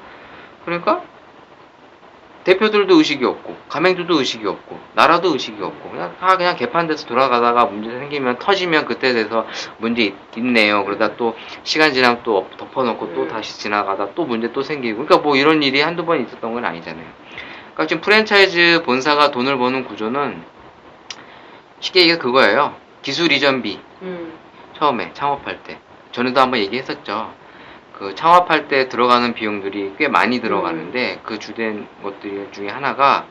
그러니까 대표들도 의식이 없고 가맹들도 의식이 없고 나라도 의식이 없고 그냥 개판돼서 돌아가다가 문제 생기면 터지면 그때 돼서 문제 있네요. 그러다 또 시간 지나면 또 덮어놓고 또 다시 지나가다 또 문제 또 생기고 그러니까 뭐 이런 일이 한두 번 있었던 건 아니잖아요. 그러니까 지금 프랜차이즈 본사가 돈을 버는 구조는 쉽게 얘기해서 그거예요. 기술 이전비 처음에 창업할 때 전에도 한번 얘기했었죠. 그 창업할 때 들어가는 비용들이 꽤 많이 들어가는데 그 주된 것들 중에 하나가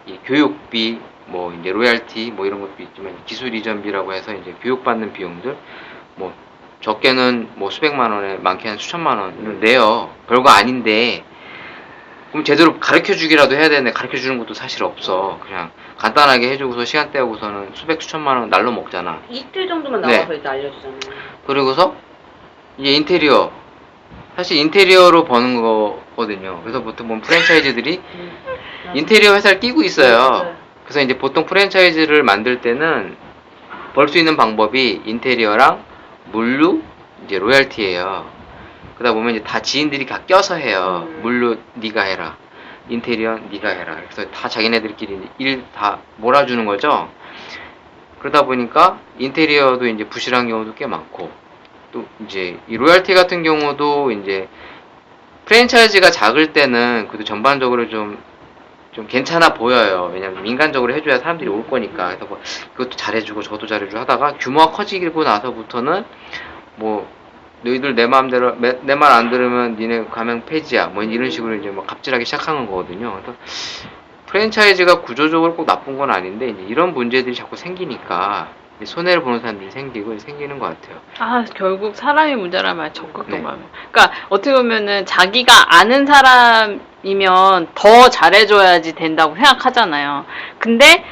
이 교육비, 뭐 이제 로얄티 뭐 이런 것도 있지만 기술 이전비라고 해서 이제 교육받는 비용들 뭐 적게는 뭐 수백만 원에 많게는 수천만 원을 내요. 별거 아닌데 그럼 제대로 가르쳐 주기라도 해야 되는데 가르쳐 주는 것도 사실 없어. 그냥 간단하게 해주고서 시간 때우고서는 수백 수천만 원 날로 먹잖아. 이틀 정도만 나와서 이제 알려주잖아요. 그리고서 이제 인테리어 사실 인테리어로 버는 거거든요. 그래서 보통 보면 프랜차이즈들이 인테리어 회사를 끼고 있어요. 그래서 이제 보통 프랜차이즈를 만들 때는 벌 수 있는 방법이 인테리어랑 물류, 이제 로얄티예요. 그러다 보면 이제 다 지인들이 다 껴서 해요. 물류 네가 해라, 인테리어 네가 해라. 그래서 다 자기네들끼리 일 다 몰아주는 거죠. 그러다 보니까 인테리어도 이제 부실한 경우도 꽤 많고. 또 이제 이 로얄티 같은 경우도 이제 프랜차이즈가 작을 때는 그래도 전반적으로 좀 괜찮아 보여요. 왜냐면 민간적으로 해줘야 사람들이 올 거니까. 그래서 뭐 이것도 잘해주고 저도 잘해주고 하다가 규모가 커지고 나서부터는 뭐 너희들 내 마음대로 내 말 안 들으면 니네 가맹 폐지야. 뭐 이런 식으로 이제 막 갑질하기 시작하는 거거든요. 그래서 프랜차이즈가 구조적으로 꼭 나쁜 건 아닌데 이제 이런 문제들이 자꾸 생기니까 손해를 보는 사람들이 생기는 것 같아요. 결국 사람이 문제란 말 적극 동감. 그러니까 어떻게 보면은 자기가 아는 사람이면 더 잘해줘야지 된다고 생각하잖아요. 근데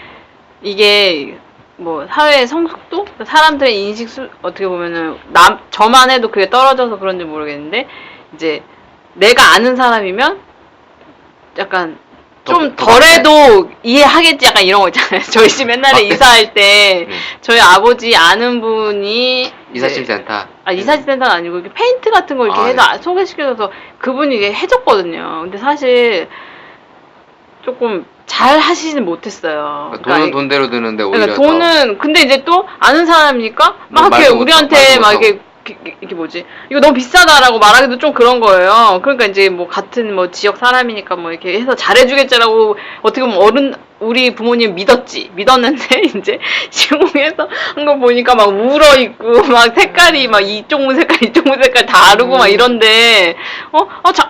이게 뭐 사회의 성숙도, 사람들의 인식 어떻게 보면은 저만 해도 그게 떨어져서 그런지 모르겠는데 이제 내가 아는 사람이면 약간 좀 더 덜해도 이해하겠지 약간 이런 거 있잖아요. 저희 집 옛날에 이사할 때 저희 아버지 아는 분이 이사짐센터. 이사짐센터는 아니고 이렇게 페인트 같은 걸 이렇게 아, 해서 소개시켜줘서 그분이 이게 해줬거든요. 근데 사실 조금 잘 하시진 못했어요. 돈은 돈대로 드는데 오히려 그러니까 돈은 근데 이제 또 아는 사람이니까 뭐 막 이렇게 말도 우리한테 말도 막 못하고. 이렇게 뭐지 이거 너무 비싸다라고 말하기도 좀 그런 거예요. 그러니까 이제 뭐 같은 뭐 지역 사람이니까 뭐 이렇게 해서 잘해주겠지라고 어떻게 보면 우리 부모님 믿었는데 이제 시공해서 한 거 보니까 막 울어 있고 막 색깔이 막 이쪽 문 색깔 다 다르고 막 이런데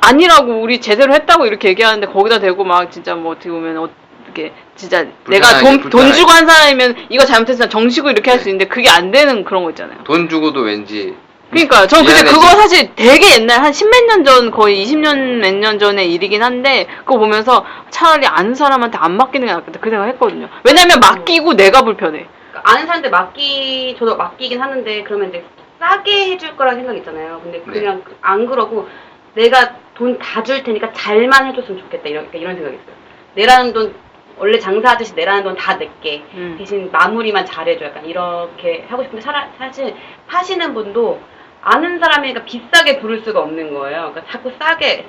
아니라고 우리 제대로 했다고 이렇게 얘기하는데 거기다 대고 막 진짜 뭐 어떻게 보면 이렇게 진짜 내가 돈 주고 한 사람이면 이거 잘못했으면 정식으로 이렇게 할 수 있는데 그게 안 되는 그런 거 있잖아요. 돈 주고도 왠지 그러니까요. 저 근데 그거 사실 되게 옛날 한 10몇 년 전 거의 20년 몇 년 전의 일이긴 한데 그거 보면서 차라리 아는 사람한테 안 맡기는 게 낫겠다 그 생각 했거든요. 왜냐면 맡기고 내가 불편해. 그러니까 아는 사람한테 저도 맡기긴 하는데 그러면 이제 싸게 해줄 거라 생각 있잖아요. 근데 그냥 안 그러고 내가 돈 다 줄 테니까 잘만 해줬으면 좋겠다 이런 생각이 있어요. 내라는 돈 원래 장사하듯이 내라는 돈 다 낼게. 대신 마무리만 잘해줘. 약간 이렇게 하고 싶은데 사실 파시는 분도 아는 사람이니까 비싸게 부를 수가 없는 거예요. 그러니까 자꾸 싸게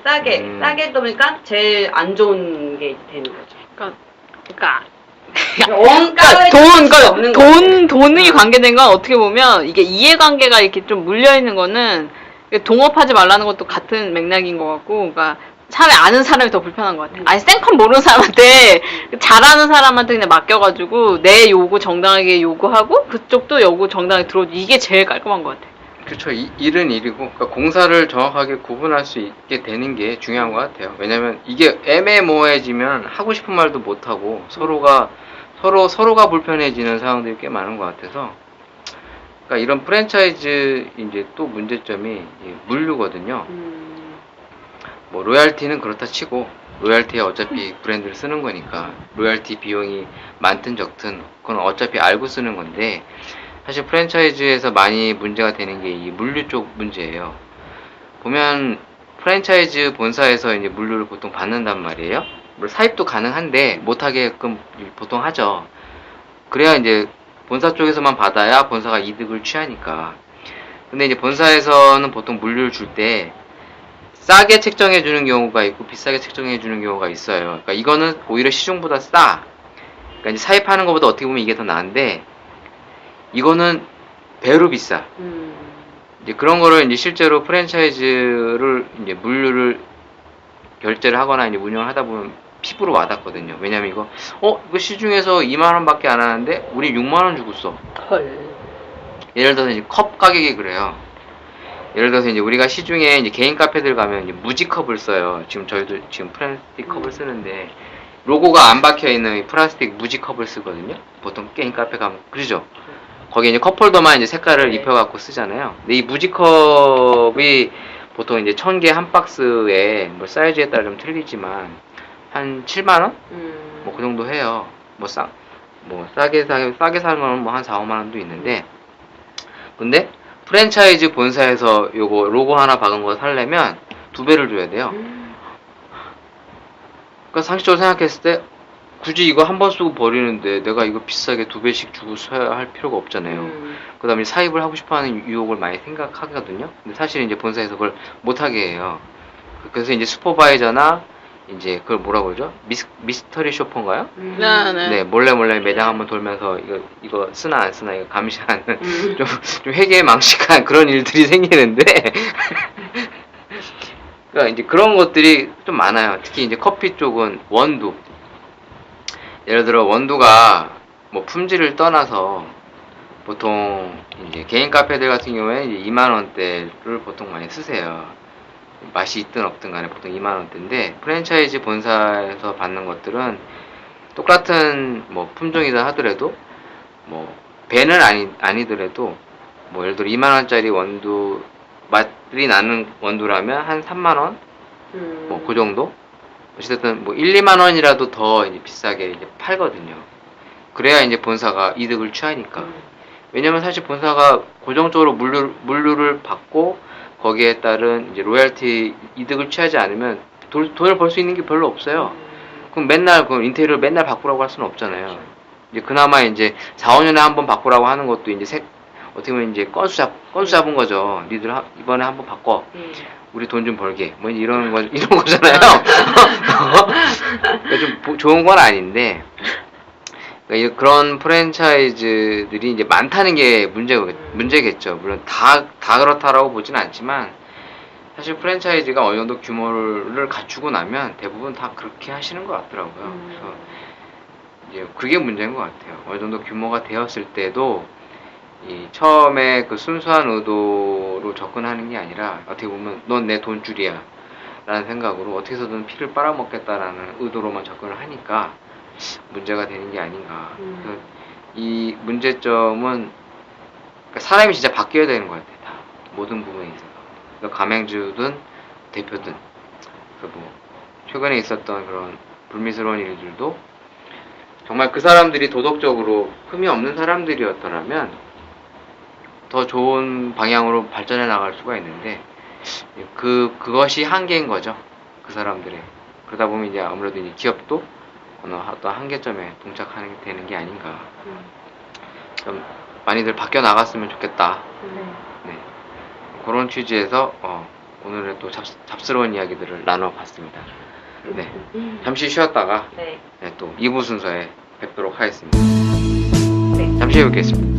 떠보니까 제일 안 좋은 게 되는 거죠. 돈이 관계된 건 어떻게 보면 이게 이해관계가 이렇게 좀 물려 있는 거는 동업하지 말라는 것도 같은 맥락인 것 같고, 그러니까 차라리 아는 사람이 더 불편한 것 같아요. 아니 생컨 모르는 사람한테 잘하는 사람한테 그냥 맡겨가지고 내 요구 정당하게 요구하고 그쪽도 요구 정당하게 들어줘. 이게 제일 깔끔한 것 같아요. 그렇죠. 일은 일이고 그러니까 공사를 정확하게 구분할 수 있게 되는 게 중요한 것 같아요. 왜냐면 이게 애매모호해지면 하고 싶은 말도 못하고 서로가 불편해지는 상황들이 꽤 많은 것 같아서 그러니까 이런 프랜차이즈 이제 또 문제점이 물류거든요. 뭐 로얄티는 그렇다 치고 로얄티에 어차피 브랜드를 쓰는 거니까 로얄티 비용이 많든 적든 그건 어차피 알고 쓰는 건데 사실 프랜차이즈에서 많이 문제가 되는 게 이 물류 쪽 문제예요. 보면 프랜차이즈 본사에서 이제 물류를 보통 받는단 말이에요. 물론 사입도 가능한데 못하게끔 보통 하죠. 그래야 이제 본사 쪽에서만 받아야 본사가 이득을 취하니까. 근데 이제 본사에서는 보통 물류를 줄 때 싸게 책정해 주는 경우가 있고 비싸게 책정해 주는 경우가 있어요. 그러니까 이거는 오히려 시중보다 싸. 그러니까 이제 사입하는 것보다 어떻게 보면 이게 더 나은데 이거는 배로 비싸. 이제 그런 거를 이제 실제로 프랜차이즈를 이제 물류를 결제를 하거나 이제 운영을 하다 보면 피부로 와닿거든요. 왜냐면 이거 시중에서 2만 원밖에 안 하는데 우리 6만 원 주고 써. 헐. 예를 들어서 이제 컵 가격이 그래요. 예를 들어서 이제 우리가 시중에 이제 개인 카페들 가면 이제 무지컵을 써요. 저희도 지금 플라스틱 컵을 쓰는데 로고가 안 박혀 있는 플라스틱 무지컵을 쓰거든요. 보통 개인 카페 가면 그러죠. 거기에 이제 컵홀더만 이제 색깔을 입혀갖고 쓰잖아요. 근데 이 무지컵이 보통 이제 1000개 한 박스에 뭐 사이즈에 따라 좀 틀리지만 한 7만원? 뭐 그 정도 해요. 싸게 사는 거는 뭐 한 4, 5만원도 있는데 근데 프랜차이즈 본사에서 요거 로고 하나 박은 거 사려면 2배를 줘야 돼요. 그러니까 상식적으로 생각했을 때 굳이 이거 한 번 쓰고 버리는데 내가 이거 비싸게 2배씩 주고 사야 할 필요가 없잖아요. 그 다음에 사입을 하고 싶어 하는 유혹을 많이 생각하거든요. 근데 사실 이제 본사에서 그걸 못하게 해요. 그래서 이제 슈퍼바이저나 이제 그걸 뭐라고 그러죠? 미스터리 쇼퍼인가요? 네, 몰래 매장 한번 돌면서 이거 쓰나 안 쓰나 이거 감시하는 좀 회계망측한 그런 일들이 생기는데 그러니까 이제 그런 것들이 좀 많아요. 특히 이제 커피 쪽은 원두. 예를 들어 원두가 뭐 품질을 떠나서 보통 이제 개인 카페들 같은 경우에는 이제 2만 원대를 보통 많이 쓰세요. 맛이 있든 없든 간에 보통 2만 원대인데 프랜차이즈 본사에서 받는 것들은 똑같은 뭐 품종이다 하더라도 뭐 배는 아니더라도 뭐 예를 들어 2만 원짜리 원두 맛이 나는 원두라면 한 3만 원? 뭐 그 정도? 어쨌든 뭐 1, 2만 원이라도 더 이제 비싸게 이제 팔거든요. 그래야 이제 본사가 이득을 취하니까. 왜냐면 사실 본사가 고정적으로 물류를 받고 거기에 따른 이제 로열티 이득을 취하지 않으면 돈을 벌 수 있는 게 별로 없어요. 그럼 맨날 그 인테리어를 맨날 바꾸라고 할 수는 없잖아요. 이제 그나마 이제 4, 5년에 한 번 바꾸라고 하는 것도 이제 어떻게 보면 이제 건수 잡은 거죠. 니들 이번에 한번 바꿔. 우리 돈 좀 벌게. 뭐 이런 거잖아요. 그러니까 좀 좋은 건 아닌데. 그러니까 그런 프랜차이즈들이 이제 많다는 게 문제겠죠. 물론 다 그렇다라고 보진 않지만, 사실 프랜차이즈가 어느 정도 규모를 갖추고 나면 대부분 다 그렇게 하시는 것 같더라고요. 그래서 이제 그게 문제인 것 같아요. 어느 정도 규모가 되었을 때도 처음에 그 순수한 의도로 접근하는 게 아니라 어떻게 보면 넌 내 돈줄이야 라는 생각으로 어떻게 해서든 피를 빨아먹겠다라는 의도로만 접근을 하니까 문제가 되는 게 아닌가. 그래서 이 문제점은 그러니까 사람이 진짜 바뀌어야 되는 것 같아요. 다 모든 부분에 있어서. 그러니까 가맹주든 대표든. 그래서 뭐 최근에 있었던 그런 불미스러운 일들도 정말 그 사람들이 도덕적으로 흠이 없는 사람들이었더라면 더 좋은 방향으로 발전해 나갈 수가 있는데 그것이 한계인 거죠. 그 사람들의. 그러다 보면 이제 아무래도 이제 기업도 어떤 한계점에 동착하는 되는 게 아닌가. 좀 많이들 바뀌어 나갔으면 좋겠다. 네. 그런 취지에서 오늘은 또 잡스러운 이야기들을 나눠봤습니다. 네. 잠시 쉬었다가 네, 또 2부 순서에 뵙도록 하겠습니다. 네. 잠시 후에 뵙겠습니다.